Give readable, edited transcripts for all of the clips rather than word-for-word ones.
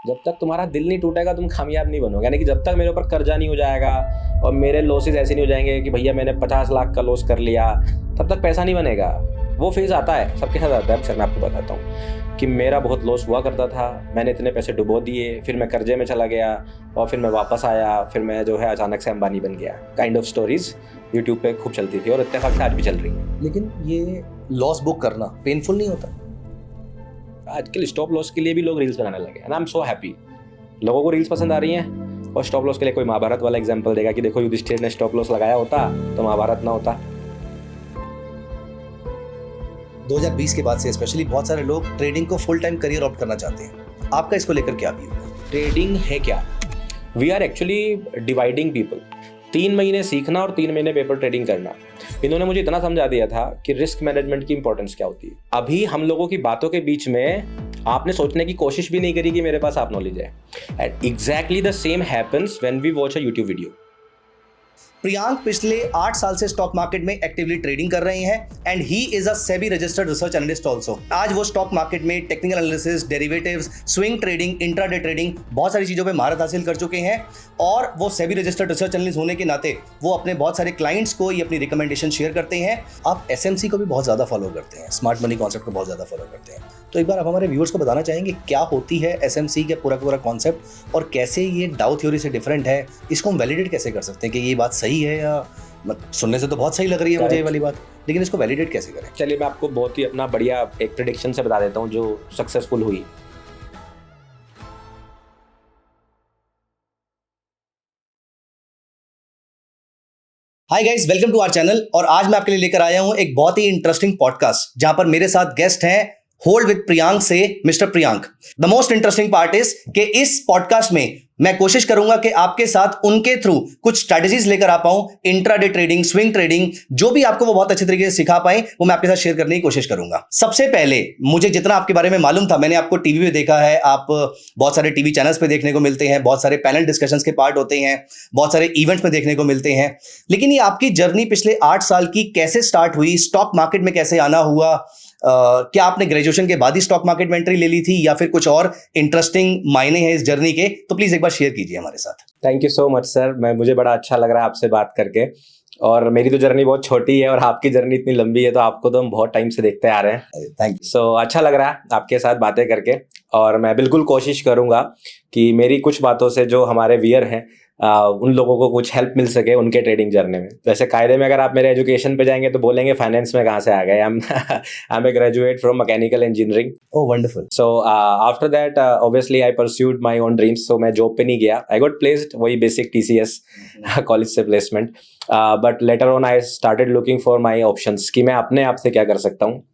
जब तक तुम्हारा दिल नहीं टूटेगा तुम कामयाब नहीं बनोगे। यानी कि जब तक मेरे ऊपर कर्जा नहीं हो जाएगा और मेरे लॉसेस ऐसे नहीं हो जाएंगे कि भैया मैंने 50 लाख का लॉस कर लिया, तब तक पैसा नहीं बनेगा। वो फेज़ आता है, सबके साथ आता है। सर मैं आपको बताता हूँ कि मेरा बहुत लॉस हुआ करता था, मैंने इतने पैसे डुबो दिए, फिर मैं कर्जे में चला गया और फिर मैं वापस आया, फिर मैं जो है अचानक से अंबानी बन गया। काइंड ऑफ स्टोरीज यूट्यूब पे खूब चलती थी और इत्तेफाक से आज भी चल रही हैं। लेकिन ये लॉस बुक करना पेनफुल नहीं होता? आजकल स्टॉप लॉस के लिए भी लोग रील्स बनाने लगे and I am so happy. लोगों को रील्स पसंद आ रही हैं और स्टॉप लॉस के लिए कोई महाभारत वाला एग्जांपल देगा कि देखो युधिष्ठिर ने स्टॉप लॉस लगाया होता तो महाभारत ना होता। 2020 के बाद से स्पेशली बहुत सारे लोग ट्रेडिंग को फुल टाइम करियर ऑप्ट करना चाहते हैं। आपका इसको लेकर क्या व्यू है? ट्रेडिंग है क्या? We are actually dividing people. 3 महीने सीखना और 3 महीने पेपर ट्रेडिंग करना। इन्होंने मुझे इतना समझा दिया था कि रिस्क मैनेजमेंट की इंपॉर्टेंस क्या होती है। अभी हम लोगों की बातों के बीच में आपने सोचने की कोशिश भी नहीं करी कि मेरे पास आप नॉलेज है। And exactly the same happens when we watch a YouTube video. Priyank पिछले 8 साल से स्टॉक मार्केट में एक्टिवली ट्रेडिंग कर रहे हैं and he is a SEBI registered research analyst also. आज वो स्टॉक मार्केट में technical analysis, derivatives, swing trading, intraday trading बहुत सारी चीजों पे महारत हासिल कर चुके हैं और वो सेबी रजिस्टर्ड रिसर्च एनालिस्ट होने के नाते वो अपने बहुत सारे क्लाइंट्स को ये अपनी रिकमेंडेशन शेयर करते हैं। आप एसएमसी को भी बहुत ज्यादा फॉलो करते हैं, स्मार्ट मनी कॉन्सेप्ट को बहुत ज्यादा फॉलो करते हैं, तो एक बार आप हमारे व्यूअर्स को बताना चाहेंगे क्या होती है एसएमसी का पूरा कॉन्सेप्ट और कैसे ये डाउ थ्योरी से डिफरेंट है? इसको हम वैलिडेट कैसे कर सकते हैं कि ये बात सही है या सुनने से तो बहुत सही लग रही है मुझे ये वाली बात, लेकिन इसको वैलिडेट कैसे करें? चलिए मैं आपको बहुत ही अपना बढ़िया एक प्रेडिक्शन से बता देता हूँ जो सक्सेसफुल हुई। Hi guys, welcome to our channel. और आज मैं आपके लिए लेकर आया हूं एक बहुत ही इंटरेस्टिंग पॉडकास्ट जहां पर मेरे साथ गेस्ट हैं होल्ड विद प्रियांक से mister Priyank. The most interesting part is कि इस पॉडकास्ट में मैं कोशिश करूंगा कि आपके साथ उनके थ्रू कुछ स्ट्रेटजीज लेकर आ पाऊं, इंट्राडे ट्रेडिंग, स्विंग ट्रेडिंग, जो भी आपको वो बहुत अच्छे तरीके से सिखा पाए वो मैं आपके साथ शेयर करने की कोशिश करूंगा। सबसे पहले मुझे जितना आपके बारे में मालूम था, मैंने आपको टीवी पे देखा है, आप बहुत सारे टीवी चैनल्स पे देखने को मिलते हैं, बहुत सारे पैनल डिस्कशंस के पार्ट होते हैं, बहुत सारे इवेंट्स में देखने को मिलते हैं, लेकिन ये आपकी जर्नी पिछले 8 साल की कैसे स्टार्ट हुई? स्टॉक मार्केट में कैसे आना हुआ? क्या आपने ग्रेजुएशन के बाद ही स्टॉक मार्केट में एंट्री ले ली थी या फिर कुछ और इंटरेस्टिंग मायने हैं इस जर्नी के? तो प्लीज एक बार शेयर कीजिए हमारे साथ। Thank you so much sir, मुझे बड़ा अच्छा लग रहा है आपसे बात करके। और मेरी तो जर्नी बहुत छोटी है और आपकी जर्नी इतनी लंबी है, तो आपको तो हम बहुत टाइम से देखते आ रहे हैं। Thank you. सो अच्छा लग रहा है आपके साथ बातें करके और मैं बिल्कुल कोशिश करूंगा कि मेरी कुछ बातों से जो हमारे व्यूअर हैं उन लोगों को कुछ हेल्प मिल सके उनके ट्रेडिंग जर्नी में। वैसे कायदे में अगर आप मेरे एजुकेशन पे जाएंगे तो बोलेंगे फाइनेंस में कहाँ से आ गए। I am a graduate from mechanical engineering. Oh wonderful. So after that obviously I pursued my own dreams. So मैं जॉब पे नहीं गया, आई गॉट प्लेस्ड, वही बेसिक टीसीएस कॉलेज से placement. But later on I started looking for my options कि मैं अपने आप से क्या कर सकता हूँ।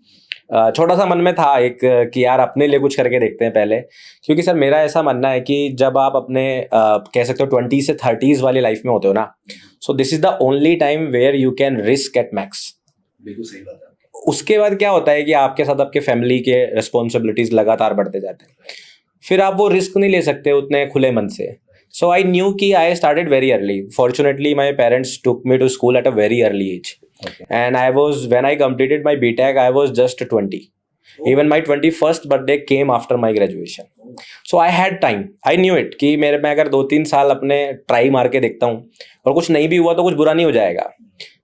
छोटा सा मन में था एक कि यार अपने लिए कुछ करके देखते हैं पहले, क्योंकि सर मेरा ऐसा मानना है कि जब आप अपने कह सकते हो 20 से 30s वाली लाइफ में होते हो ना, so this is the only time where you can risk at max. बिल्कुल सही बात है। उसके बाद क्या होता है कि आपके साथ आपके फैमिली के रिस्पॉन्सिबिलिटीज लगातार बढ़ते जाते हैं, फिर आप वो रिस्क नहीं ले सकते उतने खुले मन से। सो आई न्यू कि I started very early. Fortunately my parents took me to school at a very early age. Okay. And when I completed my BTech, I was just 20. Oh. Even my 21st birthday came after my graduation. So I had time. I knew it कि मैं अगर 2-3 साल अपने try मार के देखता हूँ और कुछ नहीं भी हुआ तो कुछ बुरा नहीं हो जाएगा.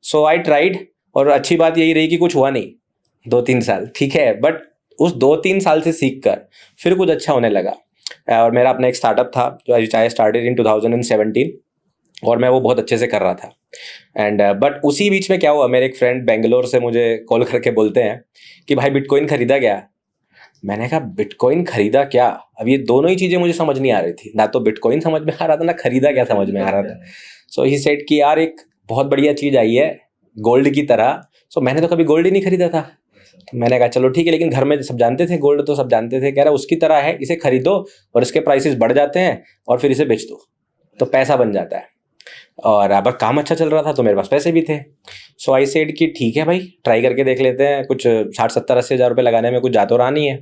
So I tried और अच्छी बात यही रही कि कुछ हुआ नहीं 2-3 साल, ठीक है, बट उस 2-3 साल से सीख कर फिर कुछ अच्छा होने लगा. और मेरा अपना एक स्टार्टअप था जो आई स्टार्टेड इन 2017 और मैं वो बहुत अच्छे से कर रहा था. एंड बट उसी बीच में क्या हुआ, मेरे एक फ्रेंड बेंगलोर से मुझे कॉल करके बोलते हैं कि भाई बिटकॉइन खरीदा क्या. मैंने कहा बिटकॉइन खरीदा क्या? अब ये दोनों ही चीज़ें मुझे समझ नहीं आ रही थी, ना तो बिटकॉइन समझ में आ रहा था ना खरीदा क्या समझ में आ रहा था. सो ही सेड कि यार एक बहुत बढ़िया चीज़ आई है गोल्ड की तरह. सो मैंने तो कभी गोल्ड ही नहीं खरीदा था. तो मैंने कहा चलो ठीक है, लेकिन घर में सब जानते थे गोल्ड, तो सब जानते थे, कह रहा उसकी तरह है, इसे खरीदो और इसके प्राइसेस बढ़ जाते हैं और फिर इसे बेच दो तो पैसा बन जाता है. और अब काम अच्छा चल रहा था तो मेरे पास पैसे भी थे. सो आई सेड कि ठीक है भाई ट्राई करके देख लेते हैं, कुछ 60-70-80 हज़ार रुपये लगाने में कुछ जा तो रहा नहीं है.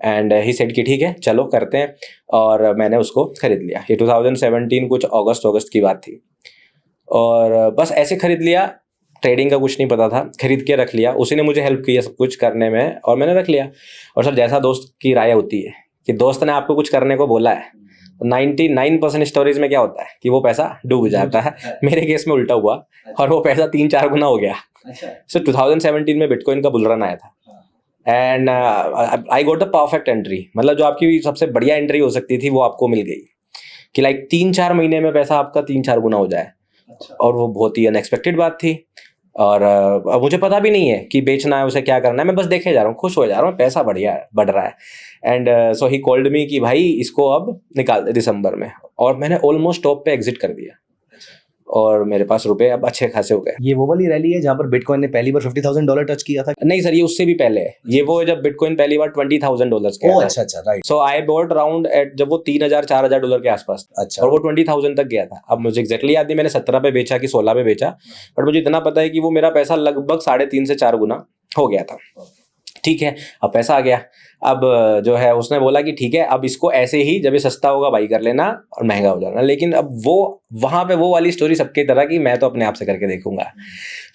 एंड ही सेड कि ठीक है चलो करते हैं, और मैंने उसको खरीद लिया. ये 2017 कुछ अगस्त की बात थी और बस ऐसे खरीद लिया. ट्रेडिंग का कुछ नहीं पता था, खरीद के रख लिया. उसी ने मुझे हेल्प किया सब कुछ करने में और मैंने रख लिया. और सर जैसा दोस्त की राय होती है कि दोस्त ने आपको कुछ करने को बोला है, 99% स्टोरीज में क्या होता है कि वो पैसा डूब जाता है। मेरे केस में उल्टा हुआ और वो पैसा 3-4 गुना हो गया। सो 2017 में बिटकॉइन का बुल रन आया था and I got the perfect entry. मतलब जो आपकी सबसे बढ़िया एंट्री हो सकती थी वो आपको मिल गई कि लाइक 3-4 महीने में पैसा आपका 3-4 गुना हो जाए। और वो बहुत ही अनएक्सपेक्टेड बात थी। और अब मुझे पता भी नहीं है कि बेचना है, उसे क्या करना है, मैं बस देखे जा रहा हूँ, खुश हो जा रहा हूँ, पैसा बढ़िया है, बढ़ रहा है। And so he called me कि भाई इसको अब निकाल दे दिसंबर में। और मैंने ऑलमोस्ट टॉप पे एग्जिट कर दिया और मेरे पास रुपए अब अच्छे खासे हो गए। ये वो वाली रैली है जहां पर बिटकॉइन ने पहली बार $50,000 टच किया था? नहीं सर, ये उससे भी पहले है। ये वो जब बिटकॉइन पहली बार $20,000 के अच्छा right. So I bought round at जब वो $3,000-4,000 के आसपास था। अच्छा। और वो 20,000 तक गया था। अब मुझे एग्जैक्टली याद नहीं मैंने 17 पे बेचा कि 16 पे बेचा, बट मुझे इतना पता है कि वो मेरा पैसा लगभग 3.5 से 4 गुना हो गया था। ठीक है, अब पैसा आ गया। अब जो है उसने बोला कि ठीक है, अब इसको ऐसे ही जब ये सस्ता होगा बाई कर लेना और महंगा हो जाना। लेकिन अब वो वहाँ पे वो वाली स्टोरी सबकी तरह की मैं तो अपने आप से करके देखूंगा।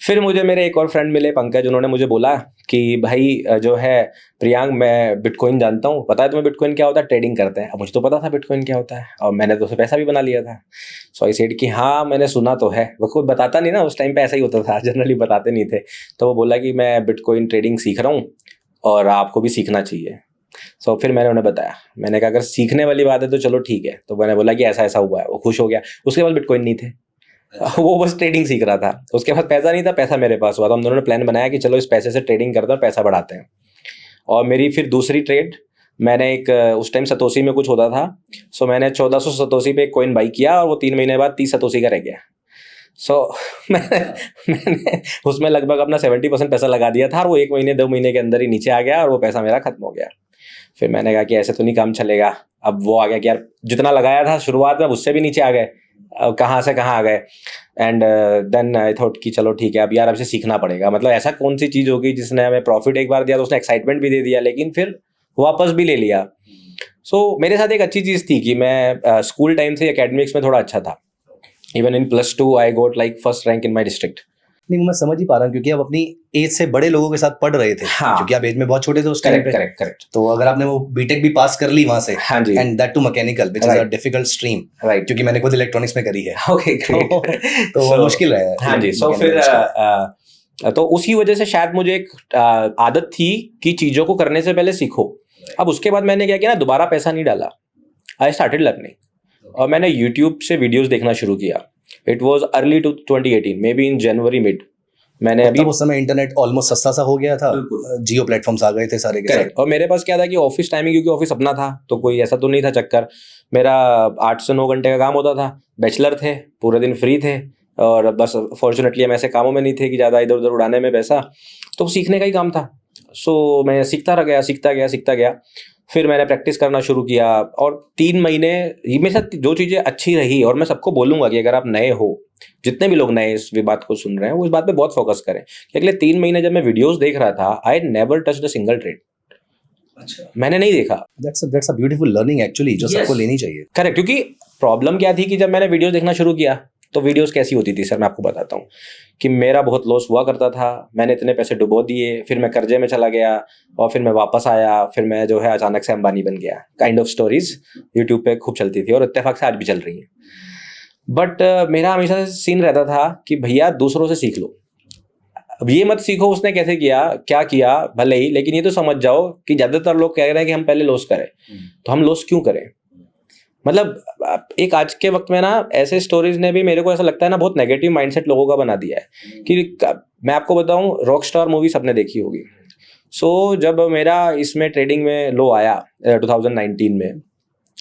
फिर मुझे मेरे एक और फ्रेंड मिले, पंकज, उन्होंने मुझे बोला कि भाई जो है प्रियांक, मैं बिटकॉइन जानता हूँ, पता है तुम्हें बिटकॉइन क्या होता है? ट्रेडिंग करते हैं। अब मुझे तो पता था बिटकॉइन क्या होता है और मैंने तो उसे पैसा भी बना लिया था। सो आई सेड कि हाँ मैंने सुना तो है। वो कोई बताता नहीं ना, उस टाइम पे ऐसा ही होता था, जनरली बताते नहीं थे। तो वो बोला कि मैं बिटकॉइन ट्रेडिंग सीख रहा हूँ और आपको भी सीखना चाहिए। सो फिर मैंने उन्हें बताया, मैंने कहा अगर सीखने वाली बात है तो चलो ठीक है। तो मैंने बोला कि ऐसा ऐसा हुआ है। वो खुश हो गया। उसके बाद बिटकॉइन नहीं थे, वो बस ट्रेडिंग सीख रहा था। उसके बाद पैसा नहीं था, पैसा मेरे पास हुआ। तो हम दोनों ने प्लान बनाया कि चलो इस पैसे से ट्रेडिंग करते हैं, पैसा बढ़ाते हैं। और मेरी फिर दूसरी ट्रेड, मैंने एक उस टाइम सतोशी में कुछ होता था, सो मैंने 1400 सतोशी पे एक कॉइन बाई किया और वो 3 महीने बाद 30 सतोशी का रह गया। सो मैंने उसमें लगभग अपना 70% पैसा लगा दिया था और वो 1 महीने 2 महीने के अंदर ही नीचे आ गया और वो पैसा मेरा खत्म हो गया। फिर मैंने कहा कि ऐसे तो नहीं काम चलेगा। अब वो आ गया कि यार जितना लगाया था शुरुआत में उससे भी नीचे आ गए, कहाँ से कहाँ आ गए। एंड देन आई थॉट कि चलो ठीक है, अब यार अब से सीखना पड़ेगा। मतलब ऐसा कौन सी चीज़ होगी जिसने हमें प्रॉफिट एक बार दिया तो उसने एक्साइटमेंट भी दे दिया लेकिन फिर वापस भी ले लिया। सो मेरे साथ एक अच्छी चीज़ थी कि मैं स्कूल टाइम से एकेडमिक्स में थोड़ा अच्छा था। Even in +2 I got like first rank in my district. नहीं, मैं समझ ही पा रहा हूँ क्योंकि आप अपनी एज से बड़े लोगों के साथ पढ़ रहे थे। हाँ। क्योंकि आप एज में बहुत छोटे थे उस टाइम पे। करेक्ट। तो अगर आपने वो बीटेक भी पास कर ली वहां से, हाँ जी, and that too mechanical which is a difficult stream, right, क्योंकि मैंने खुद इलेक्ट्रॉनिक्स में करी है। ओके तो वो मुश्किल है। हाँ जी। सो फिर तो उसी वजह से शायद मुझे एक आदत थी कि चीज़ों को करने से पहले सीखो। अब उसके बाद मैंने क्या किया ना, दोबारा पैसा नहीं डाला। आई स्टार्टेड लर्निंग और मैंने यूट्यूब से वीडियोस देखना शुरू किया। It was early 2018, may be in January mid. मैंने अभी उस समय इंटरनेट ऑलमोस्ट सस्ता सा हो गया था, जियो प्लेटफॉर्म्स आ गए थे सारे के सारे। और मेरे पास क्या था कि ऑफिस टाइमिंग, क्योंकि ऑफिस अपना था तो कोई ऐसा तो नहीं था चक्कर। मेरा 8 से 9 घंटे का काम होता था। बैचलर थे, पूरे दिन फ्री थे और बस फॉर्चुनेटली हम ऐसे कामों में नहीं थे कि ज़्यादा इधर उधर उड़ाने में पैसा, तो सीखने का ही काम था। सो मैं सीखता गया। फिर मैंने प्रैक्टिस करना शुरू किया और 3 महीने ये मेरे साथ जो चीज़ें अच्छी रही। और मैं सबको बोलूँगा कि अगर आप नए हो, जितने भी लोग नए इस बात को सुन रहे हैं, वो इस बात पे बहुत फोकस करें कि अगले 3 महीने जब मैं वीडियोस देख रहा था, I never touched a single trade. अच्छा, मैंने नहीं देखा। That's a beautiful learning actually, जो सबको लेनी चाहिए। करेक्ट, क्योंकि प्रॉब्लम क्या थी कि जब मैंने वीडियोस देखना शुरू किया तो वीडियोस कैसी होती थी सर, मैं आपको बताता हूँ कि मेरा बहुत लॉस हुआ करता था। मैंने इतने पैसे डुबो दिए, फिर मैं कर्जे में चला गया और फिर मैं वापस आया, फिर मैं जो है अचानक से अंबानी बन गया। काइंड ऑफ स्टोरीज यूट्यूब पे खूब चलती थी और इत्तेफाक से आज भी चल रही हैं। बट मेरा हमेशा सीन रहता था कि भैया दूसरों से सीख लो। अब ये मत सीखो उसने कैसे किया, क्या किया, भले ही, लेकिन ये तो समझ जाओ कि ज़्यादातर लोग कह रहे हैं कि हम पहले लॉस करें, तो हम लॉस क्यों करें। मतलब एक आज के वक्त में ना ऐसे स्टोरीज ने भी मेरे को ऐसा लगता है ना बहुत नेगेटिव माइंडसेट लोगों का बना दिया है। कि मैं आपको बताऊं, रॉकस्टार मूवी सबने देखी होगी। सो जब मेरा इसमें ट्रेडिंग में लो आया 2019 में,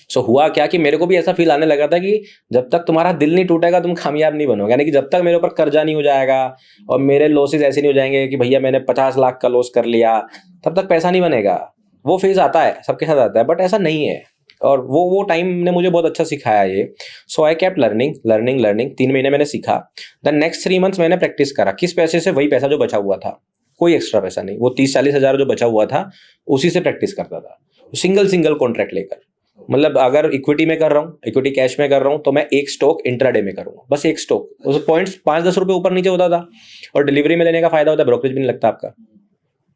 सो हुआ क्या कि मेरे को भी ऐसा फील आने लगा था कि जब तक तुम्हारा दिल नहीं टूटेगा तुम कामयाब नहीं बनोगे। यानी कि जब तक मेरे ऊपर कर्जा नहीं हो जाएगा और मेरे लॉसेज ऐसे नहीं हो जाएंगे कि भैया मैंने 50 लाख का लॉस कर लिया, तब तक पैसा नहीं बनेगा। वो फेज आता है, सबके साथ आता है, बट ऐसा नहीं है। और वो टाइम ने मुझे बहुत अच्छा सिखाया ये। सो आई केप्ट लर्निंग 3 महीने मैंने सीखा। देन नेक्स्ट 3 मंथ्स मैंने प्रैक्टिस करा। किस पैसे से? वही पैसा जो बचा हुआ था, कोई एक्स्ट्रा पैसा नहीं। वो 30-40 हज़ार जो बचा हुआ था उसी से प्रैक्टिस करता था, सिंगल कॉन्ट्रैक्ट लेकर। मतलब अगर इक्विटी में कर रहा हूँ, इक्विटी कैश में कर रहा हूँ, तो मैं एक स्टॉक इंट्राडे में करूँगा, बस एक स्टॉक। उस पॉइंट्स 5-10 रुपये ऊपर नीचे होता था और डिलीवरी में लेने का फायदा होता है, ब्रोकरेज भी नहीं लगता आपका।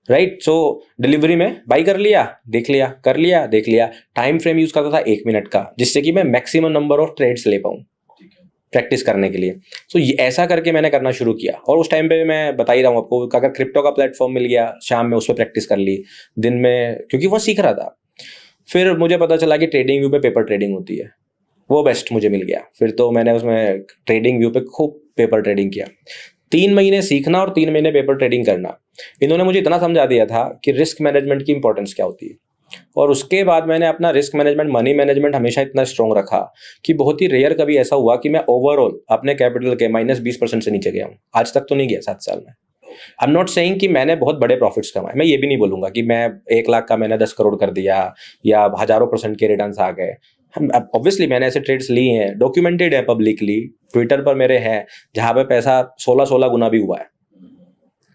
राइट। सो डिलीवरी में बाई कर लिया, देख लिया, कर लिया, देख लिया। टाइम फ्रेम यूज करता था 1 मिनट का, जिससे कि मैं मैक्सिमम नंबर ऑफ ट्रेड्स ले पाऊँ प्रैक्टिस करने के लिए। सो ऐसा करके मैंने करना शुरू किया। और उस टाइम पे मैं बता ही रहा हूँ आपको, अगर क्रिप्टो का प्लेटफॉर्म मिल गया, शाम में उस पर प्रैक्टिस कर ली, दिन में, क्योंकि वो सीख रहा था। फिर मुझे पता चला कि ट्रेडिंग व्यू पे पेपर ट्रेडिंग होती है, वो बेस्ट मुझे मिल गया। फिर तो मैंने उसमें ट्रेडिंग व्यू पे खूब पेपर ट्रेडिंग किया। 3 महीने सीखना और 3 महीने पेपर ट्रेडिंग करना, इन्होंने मुझे इतना समझा दिया था कि रिस्क मैनेजमेंट की इंपॉर्टेंस क्या होती है। और उसके बाद मैंने अपना रिस्क मैनेजमेंट, मनी मैनेजमेंट हमेशा इतना स्ट्रॉन्ग रखा कि बहुत ही रेयर कभी ऐसा हुआ कि मैं ओवरऑल अपने कैपिटल के -20% से नीचे गया हूँ। आज तक तो नहीं गया 7 साल में। आई एम नॉट सेइंग कि मैंने बहुत बड़े प्रॉफिट्स कमाए, मैं ये भी नहीं बोलूंगा कि मैं 1 लाख का मैंने 10 करोड़ कर दिया या हजारों % के रिटर्न्स आ गए। ऑब्वियसली मैंने ऐसे ट्रेड्स लिए हैं, डॉक्यूमेंटेड है पब्लिकली, ट्विटर पर मेरे हैं, जहां पे पैसा 16 गुना भी हुआ है।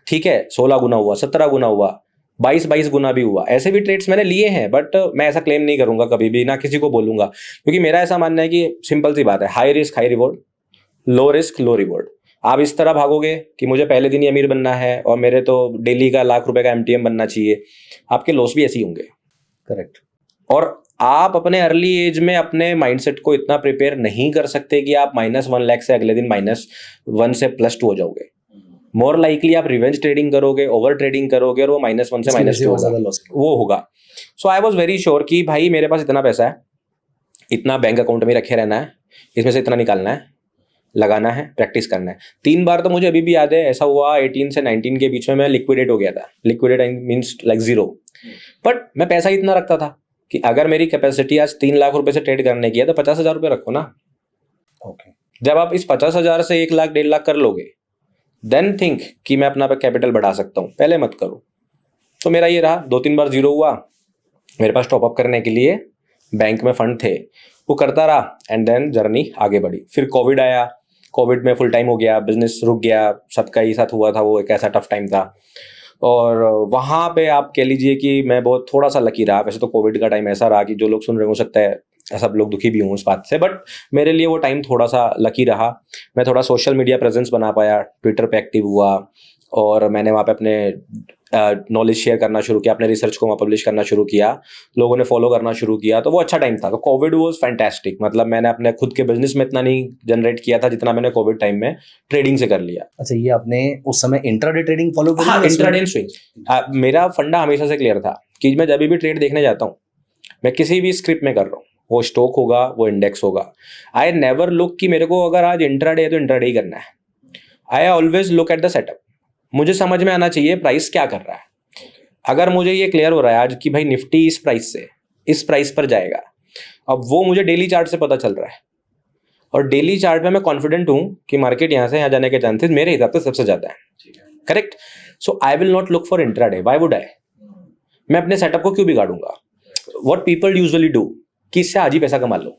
ठीक है, 16 गुना हुआ, 17 गुना हुआ, 22 गुना भी हुआ। ऐसे भी ट्रेड्स मैंने लिए हैं, बट मैं ऐसा क्लेम नहीं करूंगा कभी भी, ना किसी को बोलूंगा, क्योंकि मेरा ऐसा मानना है कि सिंपल सी बात है, high risk high reward, low risk लो रिवॉर्ड। आप इस तरह भागोगे कि मुझे पहले दिन ही अमीर बनना है और मेरे तो डेली का लाख रुपए का MTM बनना चाहिए, आपके लॉस भी ऐसे ही होंगे। करेक्ट। और आप अपने अर्ली एज में अपने माइंडसेट को इतना प्रिपेयर नहीं कर सकते कि आप -1 लाख से अगले दिन -1 से +2 हो जाओगे। मोर लाइकली आप रिवेंज ट्रेडिंग करोगे, ओवर ट्रेडिंग करोगे, और वो -1 से -2 होगा, वो होगा। सो आई वॉज वेरी श्योर कि भाई मेरे पास इतना पैसा है, इतना बैंक अकाउंट में रखे रहना है, इसमें से इतना निकालना है, लगाना है, प्रैक्टिस करना है। 3 बार तो मुझे अभी भी याद है, ऐसा हुआ 18 से 19 के बीच में मैं लिक्विडेट हो गया था। Liquidate means like zero. But मैं पैसा इतना रखता था कि अगर मेरी कैपेसिटी आज 3 लाख रुपए से ट्रेड करने की है तो 50,000 रुपये रखो ना। ओके। जब आप इस 50,000 से 1 लाख 1.5 लाख कर लोगे, देन थिंक कि मैं अपना कैपिटल बढ़ा सकता हूँ, पहले मत करो। तो मेरा ये रहा, 2-3 बार जीरो हुआ, मेरे पास टॉपअप करने के लिए बैंक में फंड थे, वो करता रहा, एंड देन जर्नी आगे बढ़ी। फिर कोविड आया, कोविड में फुल टाइम हो गया, बिजनेस रुक गया, सबका ही साथ हुआ था, वो एक ऐसा टफ टाइम था। और वहाँ पे आप कह लीजिए कि मैं बहुत थोड़ा सा लकी रहा। वैसे तो कोविड का टाइम ऐसा रहा कि जो लोग सुन रहे हो सकता है सब लोग दुखी भी हों उस बात से, बट मेरे लिए वो टाइम थोड़ा सा लकी रहा। मैं थोड़ा सोशल मीडिया प्रेजेंस बना पाया, ट्विटर पे एक्टिव हुआ, और मैंने वहाँ पे अपने नॉलेज शेयर करना शुरू किया, अपने रिसर्च को वहाँ पब्लिश करना शुरू किया, लोगों ने फॉलो करना शुरू किया, तो वो अच्छा टाइम था। तो कोविड वाज फैंटास्टिक। मतलब मैंने अपने खुद के बिजनेस में इतना नहीं जनरेट किया था जितना मैंने कोविड टाइम में ट्रेडिंग से कर लिया। अच्छा, ये आपने उस समय इंट्राडे ट्रेडिंग फॉलो करी? हाँ, इंट्राडे एंड स्विंग। मेरा फंडा हमेशा से क्लियर था कि मैं जब भी ट्रेड देखने जाता हूँ, मैं किसी भी स्क्रिप्ट में कर रहा हूँ, वो स्टॉक होगा, वो इंडेक्स होगा, आई नेवर लुक कि मेरे को अगर आज इंट्राडे है तो इंट्राडे ही करना है। I always look at the setup. मुझे समझ में आना चाहिए प्राइस क्या कर रहा है। अगर मुझे ये क्लियर हो रहा है आज कि भाई निफ्टी इस प्राइस से इस प्राइस पर जाएगा, अब वो मुझे डेली चार्ट से पता चल रहा है, और डेली चार्ट में मैं कॉन्फिडेंट हूं कि मार्केट यहां से यहां जाने के चांसेस मेरे हिसाब से सबसे ज्यादा है। Correct. So I will not look for intraday. Why would I? मैं अपने सेटअप को क्यों बिगाड़ूंगा? व्हाट पीपल यूजुअली डू कि इससे आज ही पैसा कमा लो।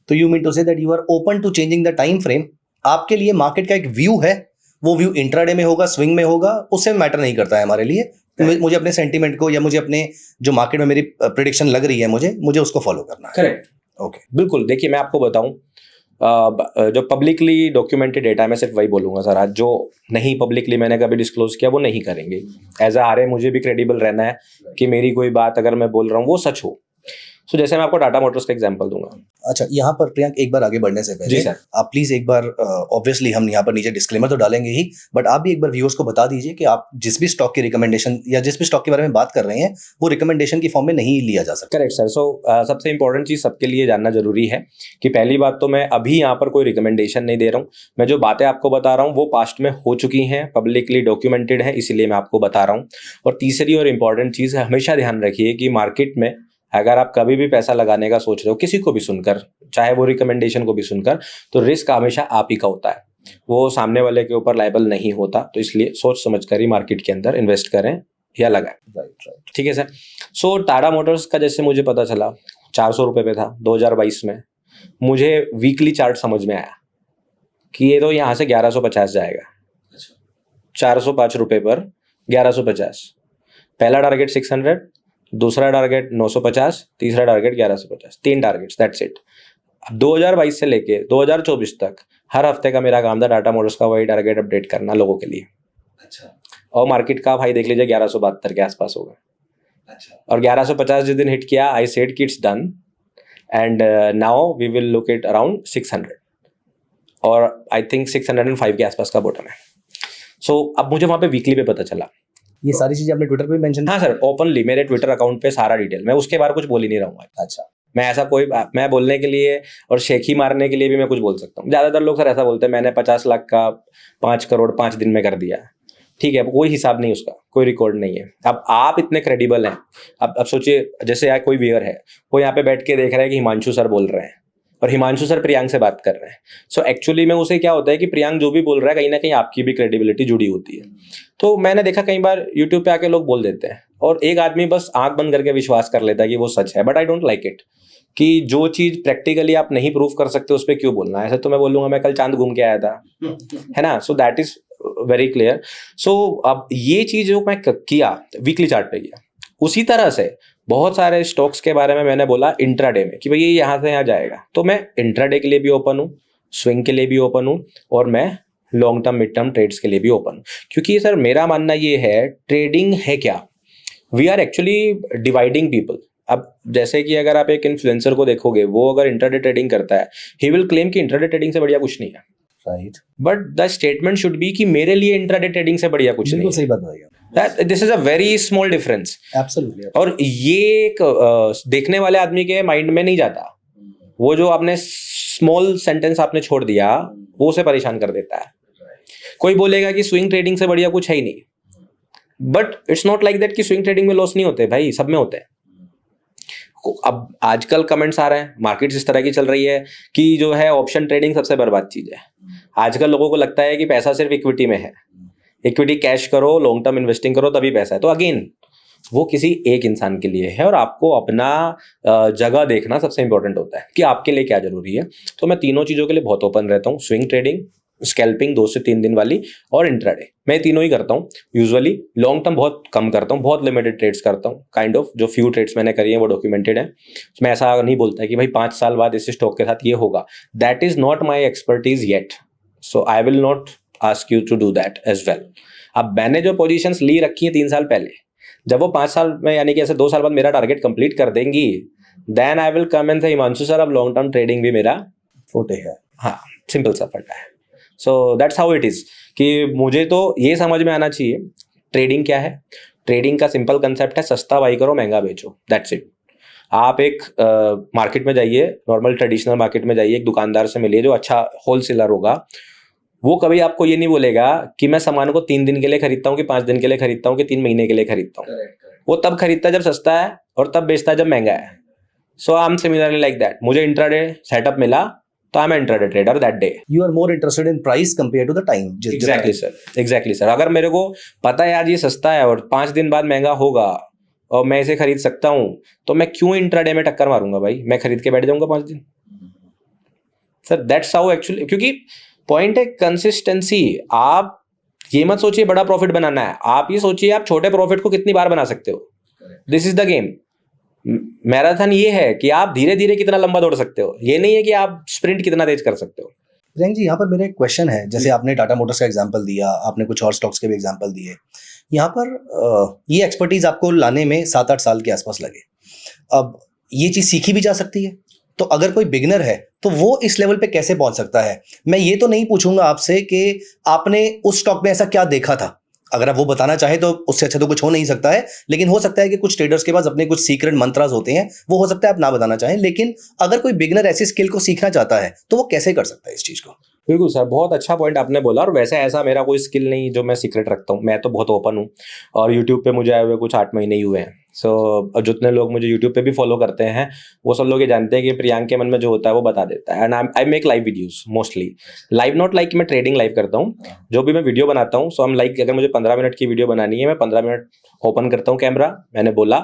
तो you mean to say that you are open to changing the time frame. आपके लिए मार्केट का एक व्यू है, वो व्यू इंट्राडे में होगा, स्विंग में होगा, उससे मैटर नहीं करता है हमारे लिए। मुझे अपने सेंटीमेंट को या मुझे अपने जो मार्केट में मेरी प्रेडिक्शन लग रही है मुझे उसको फॉलो करना है। करेक्ट। ओके, बिल्कुल। देखिए मैं आपको बताऊं, जो पब्लिकली डॉक्यूमेंटेड डेटा है मैं सिर्फ वही बोलूंगा सर। आज जो नहीं पब्लिकली मैंने कभी डिस्क्लोज किया वो नहीं करेंगे। एज अ आरए मुझे भी क्रेडिबल रहना है कि मेरी कोई बात अगर मैं बोल रहा हूँ वो सच हो। सो जैसे मैं आपको टाटा मोटर्स का एग्जांपल दूंगा। अच्छा, यहाँ पर प्रियंक एक बार आगे बढ़ने से पहले जी सर, आप प्लीज एक बार, ऑब्वियसली हम यहाँ पर नीचे डिस्क्लेमर तो डालेंगे ही, बट आप भी एक बार व्यूअर्स को बता दीजिए कि आप जिस भी स्टॉक की रिकमेंडेशन या जिस भी स्टॉक के बारे में बात कर रहे हैं वो रिकमेंडेशन की फॉर्म में नहीं लिया जा सकता। Correct sir. सो सबसे इंपॉर्टेंट चीज सबके लिए जानना जरूरी है कि पहली बात तो मैं अभी यहाँ पर कोई रिकमेंडेशन नहीं दे रहा हूँ। मैं जो बातें आपको बता रहा हूँ वो पास्ट में हो चुकी हैं, पब्लिकली डॉक्यूमेंटेड है, इसीलिए मैं आपको बता रहा हूँ। और तीसरी और इम्पॉर्टेंट चीज है, हमेशा ध्यान रखिए कि मार्केट में अगर आप कभी भी पैसा लगाने का सोच रहे हो, किसी को भी सुनकर, चाहे वो रिकमेंडेशन को भी सुनकर, तो रिस्क हमेशा आप ही का होता है, वो सामने वाले के ऊपर लायबल नहीं होता। तो इसलिए सोच समझ कर ही मार्केट के अंदर इन्वेस्ट करें या लगाएं। राइट। ठीक है सर। सो टाटा मोटर्स का जैसे मुझे पता चला 400 रुपये पे था 2022 में, मुझे वीकली चार्ट समझ में आया कि ये तो यहाँ से 1150 जाएगा। 405 रुपये पर 1150, पहला टारगेट 600, दूसरा टारगेट 950, तीसरा टारगेट 1150, 3 टारगेट्स, दैट्स इट। अब 2022 से लेके 2024 तक हर हफ्ते का मेरा काम था टाटा मोटर्स का वही टारगेट अपडेट करना लोगों के लिए। अच्छा। और मार्केट का भाई देख लीजिए 1172 के आसपास होगा। अच्छा, और 1150 जिस दिन हिट किया, आई सेड कि it's done and now we will look it around 600 और आई थिंक 605 के आसपास का बॉटम है। सो अब मुझे वहाँ पे वीकली पे पता चला। ये सारी चीजें आपने ट्विटर पे भी मेंशन? हाँ सर, ओपनली मेरे ट्विटर अकाउंट पे सारा डिटेल, मैं उसके बारे कुछ बोल ही नहीं रहा हूँ। अच्छा, मैं ऐसा कोई, मैं बोलने के लिए और शेखी मारने के लिए भी मैं कुछ बोल सकता हूँ। ज़्यादातर लोग सर ऐसा बोलते हैं मैंने 50 लाख का 5 करोड़ 5 दिन में कर दिया। ठीक है, कोई हिसाब नहीं उसका, कोई रिकॉर्ड नहीं है। अब आप इतने क्रेडिबल हैं, अब सोचिए जैसे यार कोई व्यूअर है, वो यहाँ पे बैठ के देख रहा है कि हिमांशु सर बोल रहे हैं और हिमांशु सर प्रियांक से बात कर रहे हैं। सो एक्चुअली में उसे क्या होता है कि प्रियांक जो भी बोल रहा है कहीं ना कहीं आपकी भी क्रेडिबिलिटी जुड़ी होती है। तो मैंने देखा कई बार यूट्यूब पे आके लोग बोल देते हैं और एक आदमी बस आंख बंद करके विश्वास कर लेता है कि वो सच है। But I don't like it कि जो चीज प्रैक्टिकली आप नहीं प्रूव कर सकते उस पर क्यों बोलना है। ऐसे तो मैं बोलूंगा मैं कल चांद घूम के आया था, है ना। So that is very clear. So अब ये चीज जो मैं किया वीकली चार्ट पे किया, उसी तरह से बहुत सारे स्टॉक्स के बारे में मैंने बोला इंट्राडे में कि भाई ये यहाँ से यहाँ जाएगा। तो मैं इंट्राडे के लिए भी ओपन हूँ, स्विंग के लिए भी ओपन हूँ और मैं long term mid term trades के लिए भी ओपन हूँ। क्योंकि सर मेरा मानना ये है, ट्रेडिंग है क्या, we are actually dividing people. अब जैसे कि अगर आप एक इन्फ्लुएंसर को देखोगे, वो अगर इंट्राडे ट्रेडिंग करता है, ही विल क्लेम कि इंट्राडे ट्रेडिंग से बढ़िया कुछ नहीं है। Right, but the statement should be कि मेरे लिए इंट्राडे ट्रेडिंग से बढ़िया कुछ नहीं बिल्कुल है। सही बात बताइए। This is a very small difference. Absolutely. और ये एक देखने वाले आदमी के माइंड में नहीं जाता। वो जो आपने स्मॉल सेंटेंस आपने छोड़ दिया, वो उसे परेशान कर देता है। कोई बोलेगा कि स्विंग ट्रेडिंग से बढ़िया कुछ है ही नहीं, but it's not like that कि स्विंग ट्रेडिंग में लॉस नहीं होते भाई, सब में होते हैं। अब आजकल कमेंट्स आ रहे हैं, मार्केट इस तरह की चल रही है कि जो है ऑप्शन ट्रेडिंग सबसे बर्बाद चीज है। आजकल लोगों को लगता है कि पैसा सिर्फ इक्विटी में है, इक्विटी कैश करो, लॉन्ग टर्म इन्वेस्टिंग करो तभी पैसा है। तो अगेन वो किसी एक इंसान के लिए है और आपको अपना जगह देखना सबसे इंपॉर्टेंट होता है कि आपके लिए क्या जरूरी है। तो मैं तीनों चीजों के लिए बहुत ओपन रहता हूँ, स्विंग ट्रेडिंग, स्कैल्पिंग 2 से 3 दिन वाली और इंट्राडे, मैं तीनों ही करता हूँ। यूजुअली लॉन्ग टर्म बहुत कम करता हूँ, बहुत लिमिटेड ट्रेड्स करता हूँ। काइंड ऑफ जो फ्यू ट्रेड्स मैंने करी हैं वो डॉक्यूमेंटेड है। मैं ऐसा नहीं बोलता कि भाई 5 साल बाद इस स्टॉक के साथ ये होगा, that is not my expertise yet, so I will not ask you to do that as well. अब मैंने जो पोजीशंस ली रखी हैं 3 साल पहले, जब वो 5 साल में यानी कि ऐसे 2 साल बाद मेरा टारगेट कंप्लीट कर देंगी, then I will come and say Himanshu sir अब लॉन्ग टर्म ट्रेडिंग भी मेरा फोटे है। हाँ, सिंपल सा फंडा है। So that's how it is कि मुझे तो ये समझ में आना चाहिए ट्रेडिंग क्या है। ट्रेडिंग का सिंपल कंसेप्ट है, सस्ता बाई करो महंगा बेचो, दैट्स इट। आप एक मार्केट में जाइए, नॉर्मल ट्रेडिशनल मार्केट में जाइए, एक दुकानदार से मिलिए जो अच्छा होलसेलर होगा। वो कभी आपको ये नहीं बोलेगा कि मैं सामान को 3 दिन के लिए खरीदता हूँ कि 5 दिन के लिए खरीदता हूँ कि 3 महीने के लिए खरीदता हूँ। वो तब खरीदता है जब सस्ता है और तब बेचता है जब महंगा है। So I am similarly like that. मुझे इंट्राडे सेटअप मिला तो I am intraday trader that day. You are more interested in price compare to the time. Exactly sir, exactly sir. अगर मेरे को पता है यार ये सस्ता है और 5 दिन बाद महंगा होगा और मैं इसे खरीद सकता हूँ, तो मैं क्यों इंट्राडे में टक्कर मारूंगा भाई, मैं खरीद के बैठ जाऊंगा 5 दिन। सर दैट्स हाउ एक्चुअली, क्योंकि पॉइंट है कंसिस्टेंसी। आप ये मत सोचिए बड़ा प्रॉफिट बनाना है, आप ये सोचिए आप छोटे प्रॉफिट को कितनी बार बना सकते हो। This is the game. Marathon ये है कि आप धीरे धीरे कितना लंबा दौड़ सकते हो, ये नहीं है कि आप स्प्रिंट कितना तेज कर सकते हो। प्रियंक जी, यहाँ पर मेरा एक क्वेश्चन है, जैसे आपने टाटा मोटर्स का एग्जांपल दिया, आपने कुछ और स्टॉक्स के भी एग्जांपल दिए। यहाँ पर ये एक्सपर्टीज आपको लाने में 7-8 साल के आसपास लगे। अब ये चीज़ सीखी भी जा सकती है, तो अगर कोई बिगिनर है तो वो इस लेवल पे कैसे पहुंच सकता है? मैं ये तो नहीं पूछूंगा आपसे कि आपने उस स्टॉक में ऐसा क्या देखा था, अगर आप वो बताना चाहें तो उससे अच्छा तो कुछ हो नहीं सकता है, लेकिन हो सकता है कि कुछ ट्रेडर्स के पास अपने कुछ सीक्रेट मंत्रास होते हैं, वो हो सकता है आप ना बताना चाहें। लेकिन अगर कोई बिगिनर ऐसी स्किल को सीखना चाहता है तो वो कैसे कर सकता है इस चीज़ को? बिल्कुल सर, बहुत अच्छा पॉइंट आपने बोला। और वैसे ऐसा मेरा कोई स्किल नहीं जो मैं सीक्रेट रखता हूँ, मैं तो बहुत ओपन हूँ और यूट्यूब पे मुझे आए हुए कुछ 8 महीने ही हुए हैं। सो जितने लोग मुझे यूट्यूब पे भी फॉलो करते हैं वो सब लोग ये जानते हैं कि प्रियांक के मन में जो होता है वो बता देता है। And I make live videos, mostly live, not like मैं ट्रेडिंग लाइव करता हूँ। जो भी मैं वीडियो बनाता हूँ, सो हम लाइक अगर मुझे 15 मिनट की वीडियो बनानी है, मैं 15 मिनट ओपन करता हूँ कैमरा, मैंने बोला